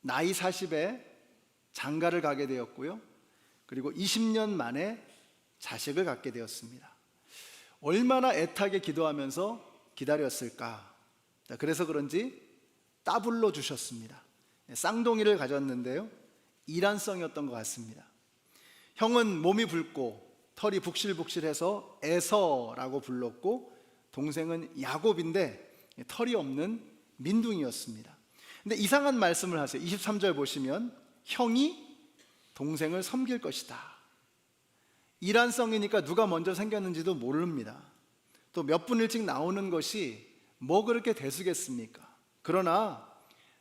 나이 40에 장가를 가게 되었고요, 그리고 20년 만에 자식을 갖게 되었습니다. 얼마나 애타게 기도하면서 기다렸을까. 그래서 그런지 따블로 주셨습니다. 쌍둥이를 가졌는데요, 이란성이었던 것 같습니다. 형은 몸이 붉고 털이 북실북실해서 에서라고 불렀고, 동생은 야곱인데 털이 없는 민둥이였습니다. 근데 이상한 말씀을 하세요. 23절 보시면 형이 동생을 섬길 것이다. 이란성이니까 누가 먼저 생겼는지도 모릅니다. 또 몇 분 일찍 나오는 것이 뭐 그렇게 대수겠습니까? 그러나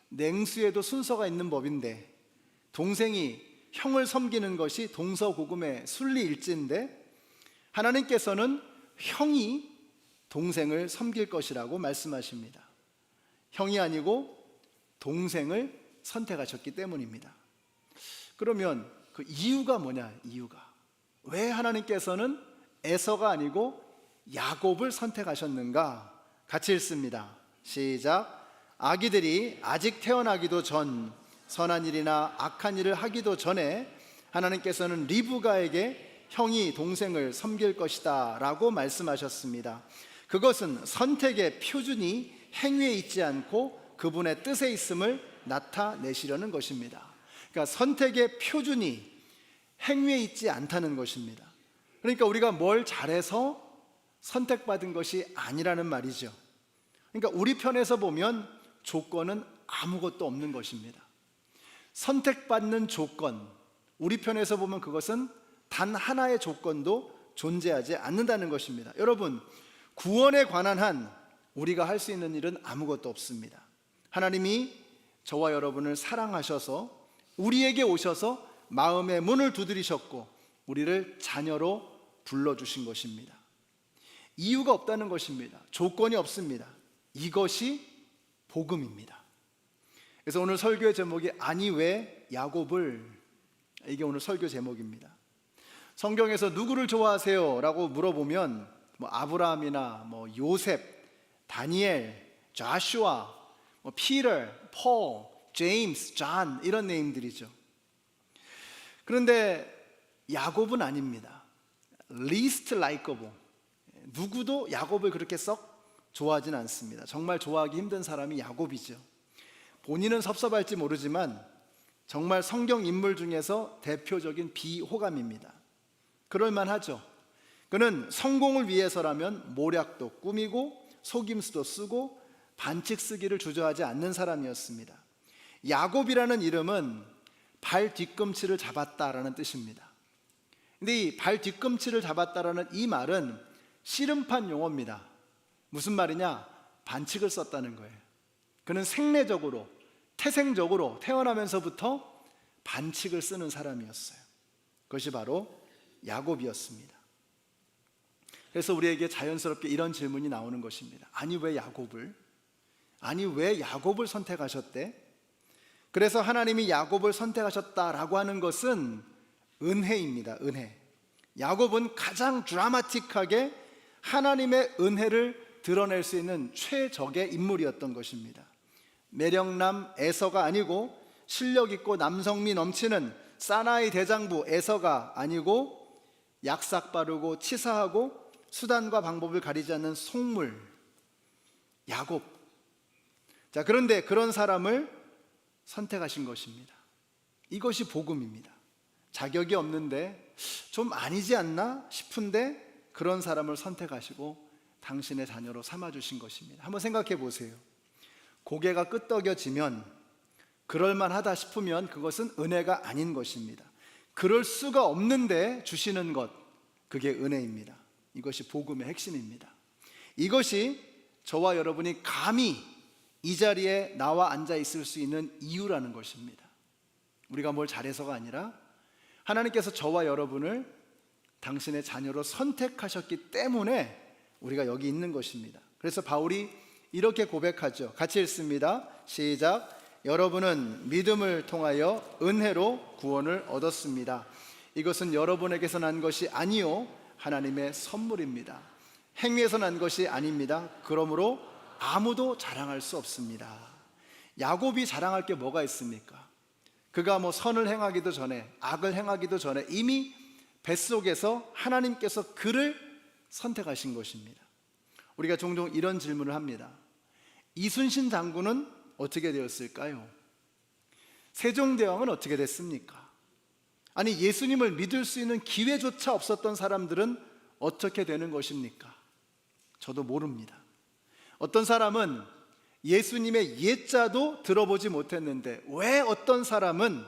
냉수에도 순서가 있는 법인데 동생이 형을 섬기는 것이 동서고금의 순리일지인데 하나님께서는 형이 동생을 섬길 것이라고 말씀하십니다. 형이 아니고 동생을 선택하셨기 때문입니다. 그러면 그 이유가 뭐냐? 이유가 왜 하나님께서는 에서가 아니고 야곱을 선택하셨는가? 같이 읽습니다. 시작. 아기들이 아직 태어나기도 전, 선한 일이나 악한 일을 하기도 전에 하나님께서는 리브가에게 형이 동생을 섬길 것이다 라고 말씀하셨습니다. 그것은 선택의 표준이 행위에 있지 않고 그분의 뜻에 있음을 나타내시려는 것입니다. 그러니까 선택의 표준이 행위에 있지 않다는 것입니다. 그러니까 우리가 뭘 잘해서 선택받은 것이 아니라는 말이죠. 그러니까 우리 편에서 보면 조건은 아무것도 없는 것입니다. 선택받는 조건, 우리 편에서 보면 그것은 단 하나의 조건도 존재하지 않는다는 것입니다. 여러분, 구원에 관한 한 우리가 할 수 있는 일은 아무것도 없습니다. 하나님이 저와 여러분을 사랑하셔서 우리에게 오셔서 마음의 문을 두드리셨고 우리를 자녀로 불러주신 것입니다. 이유가 없다는 것입니다. 조건이 없습니다. 이것이 복음입니다. 그래서 오늘 설교의 제목이 아니 왜 야곱을, 이게 오늘 설교 제목입니다. 성경에서 누구를 좋아하세요? 라고 물어보면 뭐 아브라함이나 뭐 요셉, 다니엘, 조슈아, 뭐 피터, 폴, 제임스, 존 이런 네임들이죠. 그런데 야곱은 아닙니다. least likable. 누구도 야곱을 그렇게 썩 좋아하진 않습니다. 정말 좋아하기 힘든 사람이 야곱이죠. 본인은 섭섭할지 모르지만 정말 성경 인물 중에서 대표적인 비호감입니다. 그럴만하죠. 그는 성공을 위해서라면 모략도 꾸미고 속임수도 쓰고 반칙 쓰기를 주저하지 않는 사람이었습니다. 야곱이라는 이름은 발 뒤꿈치를 잡았다라는 뜻입니다. 근데 이 발 뒤꿈치를 잡았다라는 이 말은 씨름판 용어입니다. 무슨 말이냐? 반칙을 썼다는 거예요. 그는 생내적으로, 태생적으로 태어나면서부터 반칙을 쓰는 사람이었어요. 그것이 바로 야곱이었습니다. 그래서 우리에게 자연스럽게 이런 질문이 나오는 것입니다. 아니 왜 야곱을? 아니 왜 야곱을 선택하셨대? 그래서 하나님이 야곱을 선택하셨다라고 하는 것은 은혜입니다. 은혜. 야곱은 가장 드라마틱하게 하나님의 은혜를 드러낼 수 있는 최적의 인물이었던 것입니다. 매력남 에서가 아니고 실력 있고 남성미 넘치는 사나이 대장부 에서가 아니고 약삭 빠르고 치사하고 수단과 방법을 가리지 않는 속물 야곱. 자, 그런데 그런 사람을 선택하신 것입니다. 이것이 복음입니다. 자격이 없는데 좀 아니지 않나 싶은데 그런 사람을 선택하시고 당신의 자녀로 삼아주신 것입니다. 한번 생각해 보세요. 고개가 끄덕여지면 그럴만하다 싶으면 그것은 은혜가 아닌 것입니다. 그럴 수가 없는데 주시는 것, 그게 은혜입니다. 이것이 복음의 핵심입니다. 이것이 저와 여러분이 감히 이 자리에 나와 앉아 있을 수 있는 이유라는 것입니다. 우리가 뭘 잘해서가 아니라 하나님께서 저와 여러분을 당신의 자녀로 선택하셨기 때문에 우리가 여기 있는 것입니다. 그래서 바울이 이렇게 고백하죠. 같이 읽습니다. 시작. 여러분은 믿음을 통하여 은혜로 구원을 얻었습니다. 이것은 여러분에게서 난 것이 아니요 하나님의 선물입니다. 행위에서 난 것이 아닙니다. 그러므로 아무도 자랑할 수 없습니다. 야곱이 자랑할 게 뭐가 있습니까? 그가 선을 행하기도 전에, 악을 행하기도 전에 이미 뱃속에서 하나님께서 그를 선택하신 것입니다. 우리가 종종 이런 질문을 합니다. 이순신 장군은 어떻게 되었을까요? 세종대왕은 어떻게 됐습니까? 아니, 예수님을 믿을 수 있는 기회조차 없었던 사람들은 어떻게 되는 것입니까? 저도 모릅니다. 어떤 사람은 예수님의 예자도 들어보지 못했는데 왜 어떤 사람은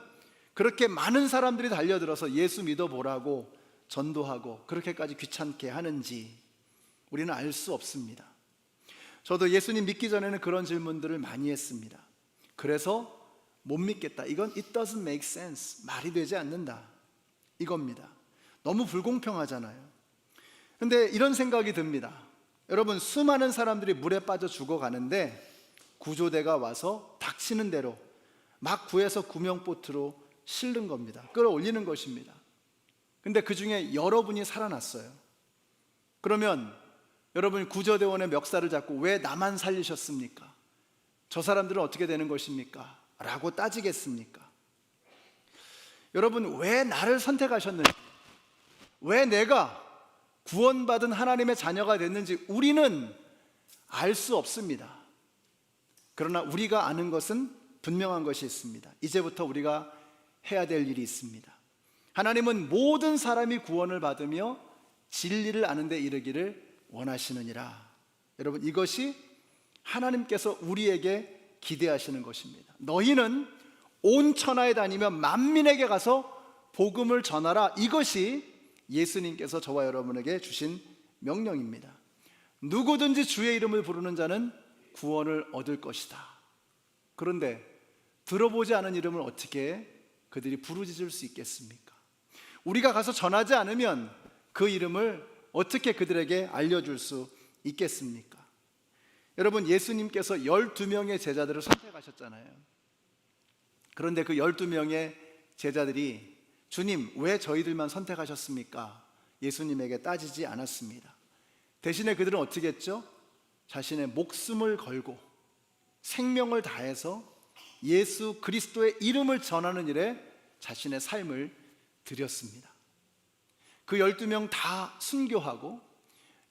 그렇게 많은 사람들이 달려들어서 예수 믿어보라고 전도하고 그렇게까지 귀찮게 하는지 우리는 알 수 없습니다. 저도 예수님 믿기 전에는 그런 질문들을 많이 했습니다. 그래서 못 믿겠다. 이건 it doesn't make sense. 말이 되지 않는다. 이겁니다. 너무 불공평하잖아요. 근데 이런 생각이 듭니다. 여러분, 수많은 사람들이 물에 빠져 죽어가는데 구조대가 와서 닥치는 대로 막 구해서 구명보트로 실는 겁니다. 끌어올리는 것입니다. 근데 그 중에 여러분이 살아났어요. 그러면 여러분, 구조대원의 멱살을 잡고 왜 나만 살리셨습니까? 저 사람들은 어떻게 되는 것입니까? 라고 따지겠습니까? 여러분, 왜 나를 선택하셨는지, 왜 내가 구원받은 하나님의 자녀가 됐는지 우리는 알 수 없습니다. 그러나 우리가 아는 것은 분명한 것이 있습니다. 이제부터 우리가 해야 될 일이 있습니다. 하나님은 모든 사람이 구원을 받으며 진리를 아는 데 이르기를 원하시느니라. 여러분, 이것이 하나님께서 우리에게 기대하시는 것입니다. 너희는 온 천하에 다니며 만민에게 가서 복음을 전하라. 이것이 예수님께서 저와 여러분에게 주신 명령입니다. 누구든지 주의 이름을 부르는 자는 구원을 얻을 것이다. 그런데 들어보지 않은 이름을 어떻게 그들이 부르짖을 수 있겠습니까? 우리가 가서 전하지 않으면 그 이름을 어떻게 그들에게 알려줄 수 있겠습니까? 여러분, 예수님께서 12명의 제자들을 선택하셨잖아요. 그런데 그 12명의 제자들이 주님, 왜 저희들만 선택하셨습니까? 예수님에게 따지지 않았습니다. 대신에 그들은 어떻게 했죠? 자신의 목숨을 걸고 생명을 다해서 예수 그리스도의 이름을 전하는 일에 자신의 삶을 드렸습니다. 그 12명 다 순교하고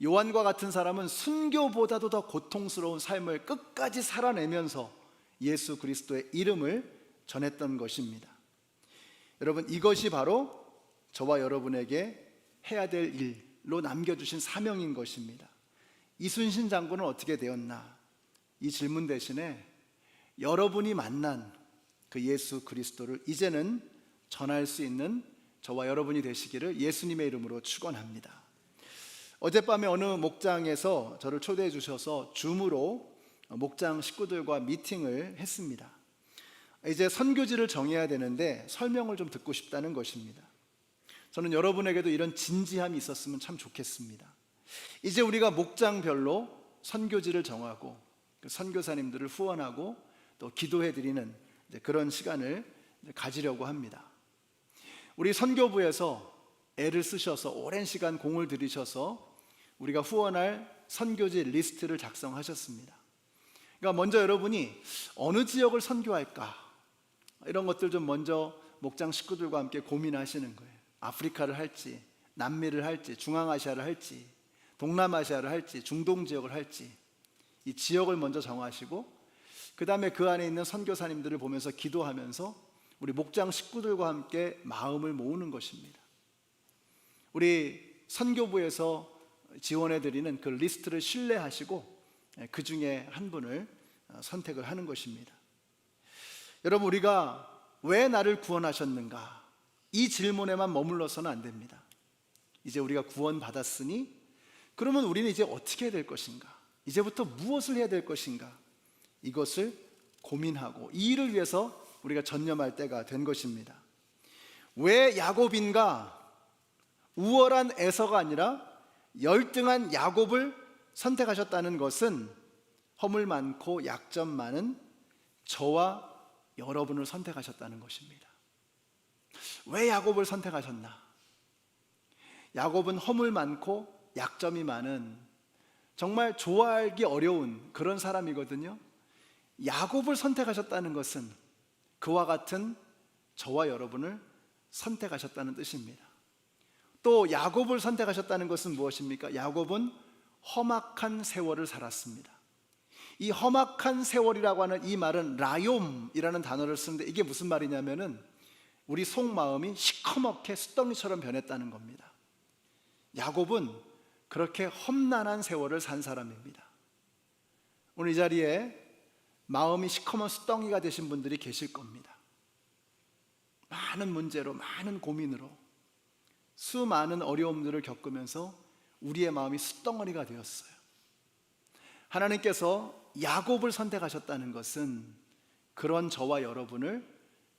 요한과 같은 사람은 순교보다도 더 고통스러운 삶을 끝까지 살아내면서 예수 그리스도의 이름을 전했던 것입니다. 여러분, 이것이 바로 저와 여러분에게 해야 될 일로 남겨주신 사명인 것입니다. 이순신 장군은 어떻게 되었나? 이 질문 대신에 여러분이 만난 그 예수 그리스도를 이제는 전할 수 있는 저와 여러분이 되시기를 예수님의 이름으로 축원합니다. 어젯밤에 어느 목장에서 저를 초대해 주셔서 줌으로 목장 식구들과 미팅을 했습니다. 이제 선교지를 정해야 되는데 설명을 좀 듣고 싶다는 것입니다. 저는 여러분에게도 이런 진지함이 있었으면 참 좋겠습니다. 이제 우리가 목장별로 선교지를 정하고 그 선교사님들을 후원하고 또 기도해 드리는 그런 시간을 가지려고 합니다. 우리 선교부에서 애를 쓰셔서 오랜 시간 공을 들이셔서 우리가 후원할 선교지 리스트를 작성하셨습니다. 그러니까 먼저 여러분이 어느 지역을 선교할까? 이런 것들 좀 먼저 목장 식구들과 함께 고민하시는 거예요. 아프리카를 할지, 남미를 할지, 중앙아시아를 할지, 동남아시아를 할지, 중동 지역을 할지 이 지역을 먼저 정하시고 그 다음에 그 안에 있는 선교사님들을 보면서 기도하면서 우리 목장 식구들과 함께 마음을 모으는 것입니다. 우리 선교부에서 지원해드리는 그 리스트를 신뢰하시고 그 중에 한 분을 선택을 하는 것입니다. 여러분, 우리가 왜 나를 구원하셨는가? 이 질문에만 머물러서는 안 됩니다. 이제 우리가 구원받았으니 그러면 우리는 이제 어떻게 해야 될 것인가? 이제부터 무엇을 해야 될 것인가? 이것을 고민하고 이 일을 위해서 우리가 전념할 때가 된 것입니다. 왜 야곱인가? 우월한 에서가 아니라 열등한 야곱을 선택하셨다는 것은 허물 많고 약점 많은 저와 여러분을 선택하셨다는 것입니다. 왜 야곱을 선택하셨나? 야곱은 허물 많고 약점이 많은 정말 좋아하기 어려운 그런 사람이거든요. 야곱을 선택하셨다는 것은 그와 같은 저와 여러분을 선택하셨다는 뜻입니다. 또 야곱을 선택하셨다는 것은 무엇입니까? 야곱은 험악한 세월을 살았습니다. 이 험악한 세월이라고 하는 이 말은 라욤이라는 단어를 쓰는데 이게 무슨 말이냐면은 우리 속마음이 시커멓게 숫덩이처럼 변했다는 겁니다. 야곱은 그렇게 험난한 세월을 산 사람입니다. 오늘 이 자리에 마음이 시커먼 숫덩이가 되신 분들이 계실 겁니다. 많은 문제로, 많은 고민으로 수많은 어려움들을 겪으면서 우리의 마음이 숫덩어리가 되었어요. 하나님께서 야곱을 선택하셨다는 것은 그런 저와 여러분을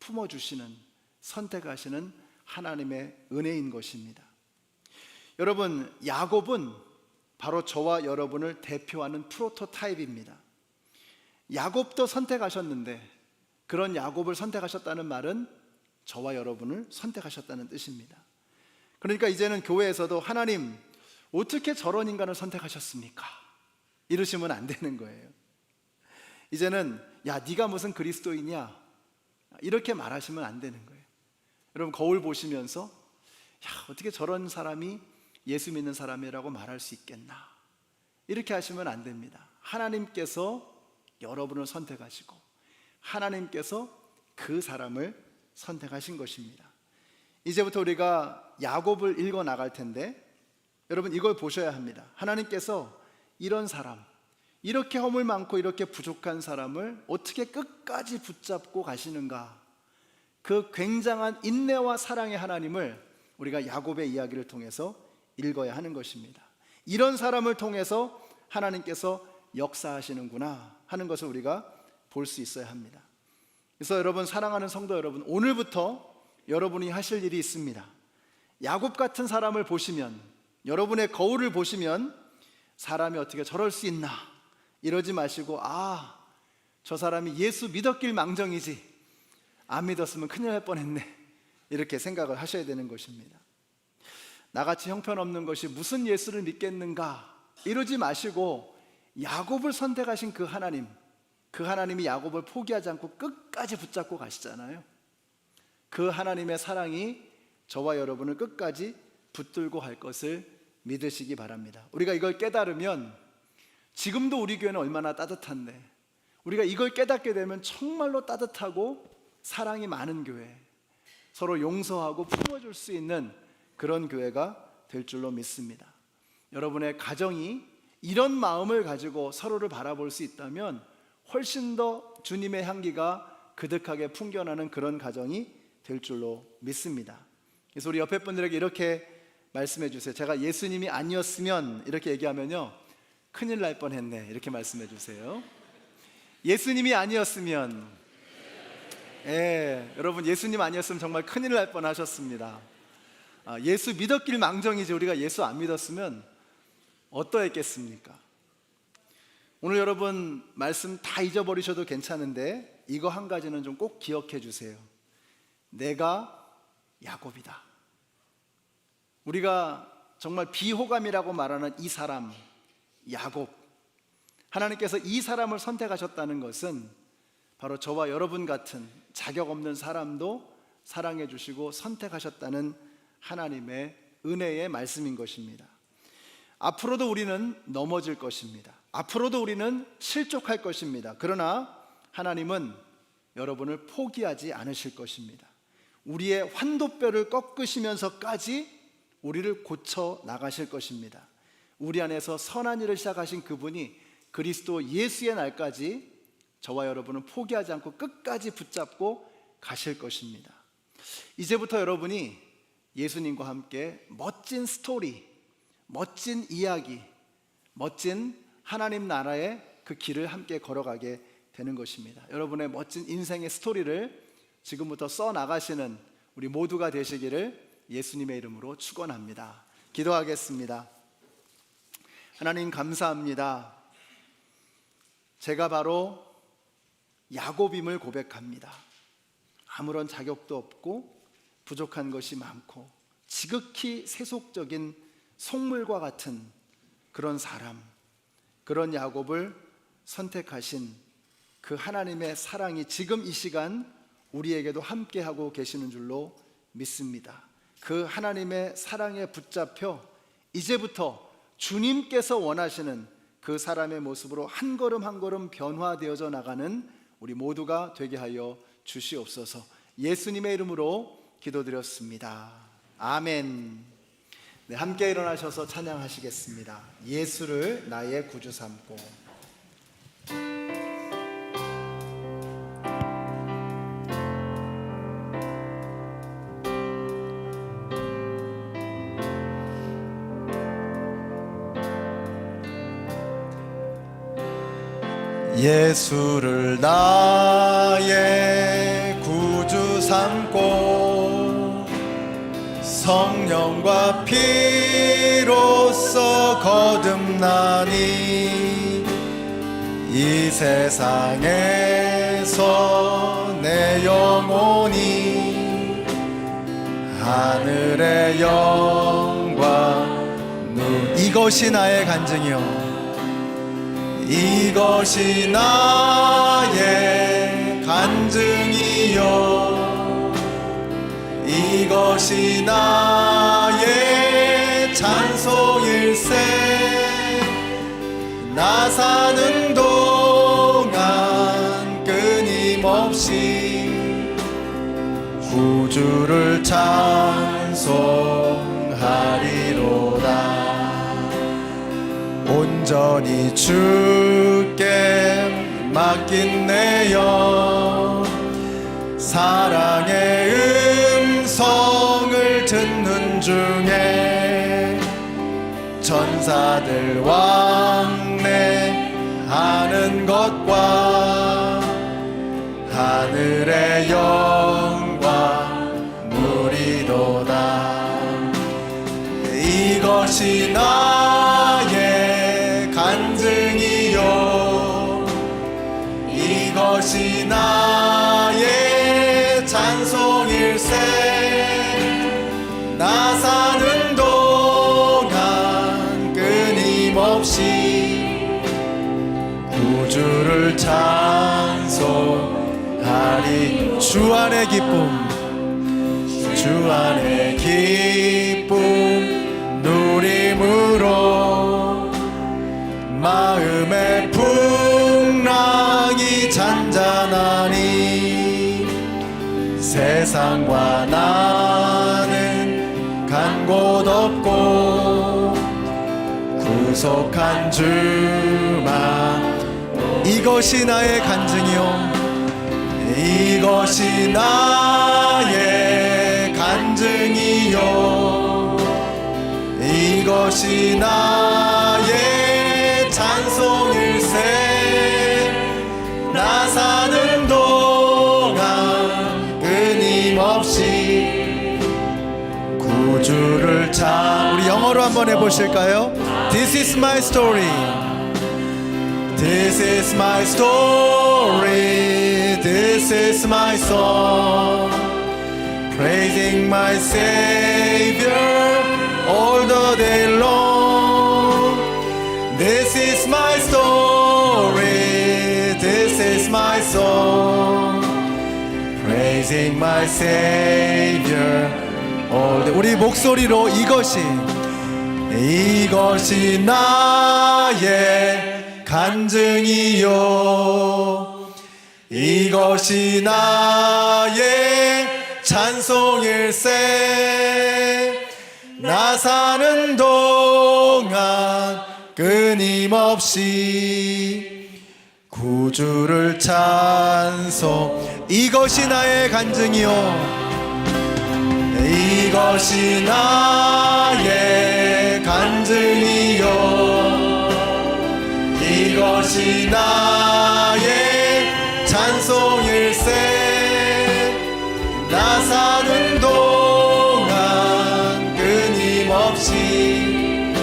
품어주시는, 선택하시는 하나님의 은혜인 것입니다. 여러분, 야곱은 바로 저와 여러분을 대표하는 프로토타입입니다. 야곱도 선택하셨는데 그런 야곱을 선택하셨다는 말은 저와 여러분을 선택하셨다는 뜻입니다. 그러니까 이제는 교회에서도 하나님 어떻게 저런 인간을 선택하셨습니까? 이러시면 안 되는 거예요. 이제는 야 네가 무슨 그리스도이냐 이렇게 말하시면 안 되는 거예요. 여러분 거울 보시면서 야 어떻게 저런 사람이 예수 믿는 사람이라고 말할 수 있겠나 이렇게 하시면 안 됩니다. 하나님께서 여러분을 선택하시고 하나님께서 그 사람을 선택하신 것입니다. 이제부터 우리가 야곱을 읽어 나갈 텐데 여러분 이걸 보셔야 합니다. 하나님께서 이런 사람, 이렇게 허물 많고 이렇게 부족한 사람을 어떻게 끝까지 붙잡고 가시는가, 그 굉장한 인내와 사랑의 하나님을 우리가 야곱의 이야기를 통해서 읽어야 하는 것입니다. 이런 사람을 통해서 하나님께서 역사하시는구나 하는 것을 우리가 볼 수 있어야 합니다. 그래서 여러분, 사랑하는 성도 여러분, 오늘부터 여러분이 하실 일이 있습니다. 야곱 같은 사람을 보시면, 여러분의 거울을 보시면 사람이 어떻게 저럴 수 있나 이러지 마시고 아, 저 사람이 예수 믿었길 망정이지 안 믿었으면 큰일 날 뻔했네 이렇게 생각을 하셔야 되는 것입니다. 나같이 형편없는 것이 무슨 예수를 믿겠는가 이러지 마시고 야곱을 선택하신 그 하나님, 그 하나님이 야곱을 포기하지 않고 끝까지 붙잡고 가시잖아요. 그 하나님의 사랑이 저와 여러분을 끝까지 붙들고 갈 것을 믿으시기 바랍니다. 우리가 이걸 깨달으면 지금도 우리 교회는 얼마나 따뜻한데 우리가 이걸 깨닫게 되면 정말로 따뜻하고 사랑이 많은 교회, 서로 용서하고 품어줄 수 있는 그런 교회가 될 줄로 믿습니다. 여러분의 가정이 이런 마음을 가지고 서로를 바라볼 수 있다면 훨씬 더 주님의 향기가 그득하게 풍겨나는 그런 가정이 될 줄로 믿습니다. 그래서 우리 옆에 분들에게 이렇게 말씀해 주세요. 제가 예수님이 아니었으면 이렇게 얘기하면요 큰일 날 뻔했네 이렇게 말씀해 주세요. 예수님이 아니었으면, 여러분 예수님 아니었으면 정말 큰일 날 뻔하셨습니다. 예수 믿었길 망정이지 우리가 예수 안 믿었으면 어떠했겠습니까? 오늘 여러분 말씀 다 잊어버리셔도 괜찮은데 이거 한 가지는 좀 꼭 기억해 주세요. 내가 야곱이다. 우리가 정말 비호감이라고 말하는 이 사람 야곱, 하나님께서 이 사람을 선택하셨다는 것은 바로 저와 여러분 같은 자격 없는 사람도 사랑해 주시고 선택하셨다는 하나님의 은혜의 말씀인 것입니다. 앞으로도 우리는 넘어질 것입니다. 앞으로도 우리는 실족할 것입니다. 그러나 하나님은 여러분을 포기하지 않으실 것입니다. 우리의 환도뼈를 꺾으시면서까지 우리를 고쳐 나가실 것입니다. 우리 안에서 선한 일을 시작하신 그분이 그리스도 예수의 날까지 저와 여러분은 포기하지 않고 끝까지 붙잡고 가실 것입니다. 이제부터 여러분이 예수님과 함께 멋진 스토리, 멋진 이야기, 멋진 하나님 나라의 그 길을 함께 걸어가게 되는 것입니다. 여러분의 멋진 인생의 스토리를 지금부터 써나가시는 우리 모두가 되시기를 예수님의 이름으로 축원합니다. 기도하겠습니다. 하나님 감사합니다. 제가 바로 야곱임을 고백합니다. 아무런 자격도 없고 부족한 것이 많고 지극히 세속적인 속물과 같은 그런 사람, 그런 야곱을 선택하신 그 하나님의 사랑이 지금 이 시간 우리에게도 함께하고 계시는 줄로 믿습니다. 그 하나님의 사랑에 붙잡혀 이제부터 주님께서 원하시는 그 사람의 모습으로 한 걸음 한 걸음 변화되어져 나가는 우리 모두가 되게 하여 주시옵소서. 예수님의 이름으로 기도드렸습니다. 아멘. 네, 함께 일어나셔서 찬양하시겠습니다. 예수를 나의 구주 삼고. 예수를 나의 구주 삼고 성령과 피로써 거듭나니 이 세상에서 내 영혼이 하늘의 영광 이것이 나의 간증이요 이것이 나의 간증이요 이것이 나의 찬송일세 나 사는 동안 끊임없이 구주를 찬송하리로다 온전히 주께 맡긴 내 영 사랑의 음성을 듣는 중에 천사들 왕래하는 것과 하늘의 영광 누리도다 이것이 나의 간증이요 이것이 나의 찬송일세 나 사는 동안 끊임없이 구주를 찬송하리 주 안의 기쁨 주 안의 기쁨 누림으로 마음의 풍랑이 잔잔하니 세상과 나는 간 곳 없고 구속한 주만 이것이 나의 간증이요 이것이 나의 간증이요 이것이 나의 찬송일세 나 사는 동안 끊임없이 구주를 우리 영어로 한번 해보실까요? This is my story This is my story This is my song Praising my Savior all the day long This is my story This is my song Praising my Savior all the 우리 목소리로 이것이 나의 간증이요 이것이 나의 찬송일세 나 사는 동안 끊임없이 구주를 찬송 이것이 나의 간증이요 이것이 나의 간증이요 이것이 나의 찬송일세 나 사는 동안 끊임없이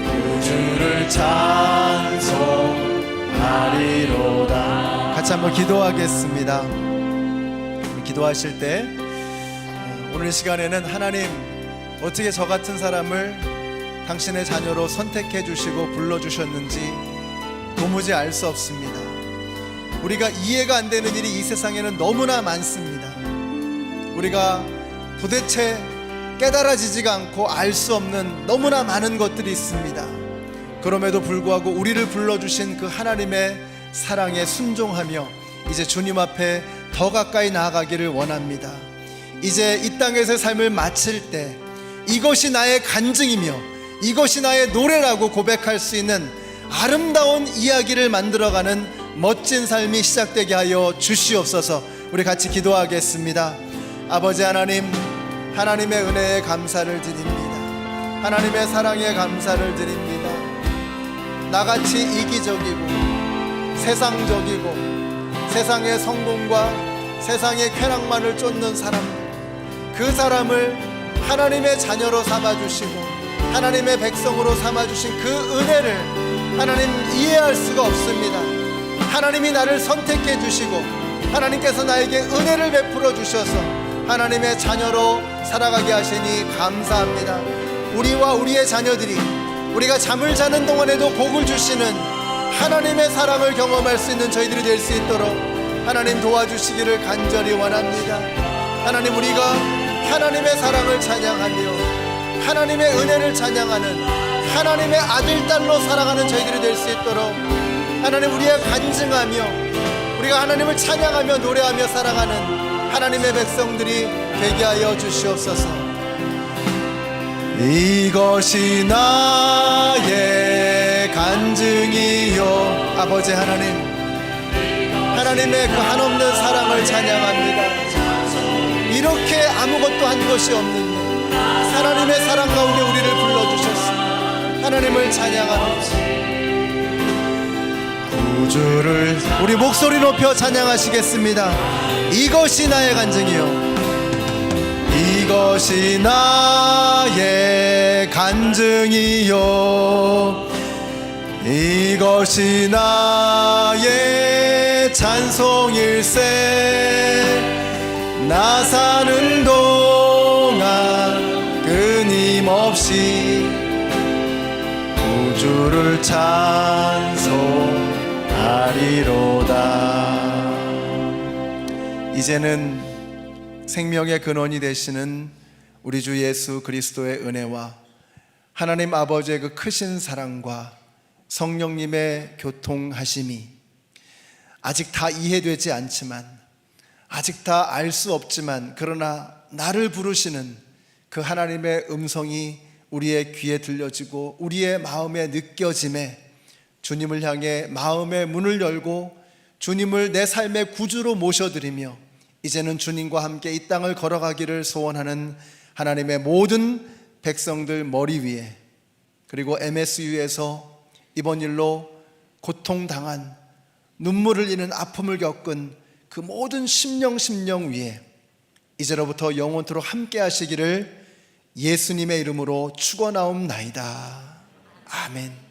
구주를 찬송하리로다. 같이 한번 기도하겠습니다. 기도하실 때 오늘 이 시간에는 하나님 어떻게 저 같은 사람을 당신의 자녀로 선택해 주시고 불러주셨는지 도무지 알 수 없습니다. 우리가 이해가 안 되는 일이 이 세상에는 너무나 많습니다. 우리가 도대체 깨달아지지가 않고 알 수 없는 너무나 많은 것들이 있습니다. 그럼에도 불구하고 우리를 불러주신 그 하나님의 사랑에 순종하며 이제 주님 앞에 더 가까이 나아가기를 원합니다. 이제 이 땅에서의 삶을 마칠 때 이것이 나의 간증이며 이것이 나의 노래라고 고백할 수 있는 아름다운 이야기를 만들어가는 멋진 삶이 시작되게 하여 주시옵소서. 우리 같이 기도하겠습니다. 아버지 하나님, 하나님의 은혜에 감사를 드립니다. 하나님의 사랑에 감사를 드립니다. 나같이 이기적이고 세상적이고 세상의 성공과 세상의 쾌락만을 쫓는 사람들, 그 사람을 하나님의 자녀로 삼아주시고 하나님의 백성으로 삼아주신 그 은혜를 하나님 이해할 수가 없습니다. 하나님이 나를 선택해 주시고 하나님께서 나에게 은혜를 베풀어 주셔서 하나님의 자녀로 살아가게 하시니 감사합니다. 우리와 우리의 자녀들이 우리가 잠을 자는 동안에도 복을 주시는 하나님의 사랑을 경험할 수 있는 저희들이 될 수 있도록 하나님 도와주시기를 간절히 원합니다. 하나님, 우리가 하나님의 사랑을 찬양하며 하나님의 은혜를 찬양하는 하나님의 아들, 딸로 살아가는 저희들이 될 수 있도록 하나님, 우리가 간증하며 우리가 하나님을 찬양하며 노래하며 살아가는 하나님의 백성들이 되게 하여 주시옵소서. 이것이 나의 간증이요. 아버지 하나님, 하나님의 그 한없는 사랑을 찬양합니다. 이렇게 아무것도 한 것이 없는데 하나님의 사랑 가운데 우리를 불러주셨습니다. 하나님을 찬양합니다. 구주를 우리 목소리 높여 찬양하시겠습니다. 이것이 나의 간증이요. 이것이 나의 간증이요. 이것이 나의 찬송일세 나 사는 동안 끊임없이 구주를 찬송하리로다. 이제는 생명의 근원이 되시는 우리 주 예수 그리스도의 은혜와 하나님 아버지의 그 크신 사랑과 성령님의 교통하심이 아직 다 이해되지 않지만, 아직 다 알 수 없지만, 그러나 나를 부르시는 그 하나님의 음성이 우리의 귀에 들려지고 우리의 마음에 느껴짐에 주님을 향해 마음의 문을 열고 주님을 내 삶의 구주로 모셔드리며 이제는 주님과 함께 이 땅을 걸어가기를 소원하는 하나님의 모든 백성들 머리 위에, 그리고 MSU에서 이번 일로 고통당한, 눈물을 흘리는 아픔을 겪은 그 모든 심령 위에 이제로부터 영원토록 함께 하시기를 예수님의 이름으로 축원하옵나이다. 아멘.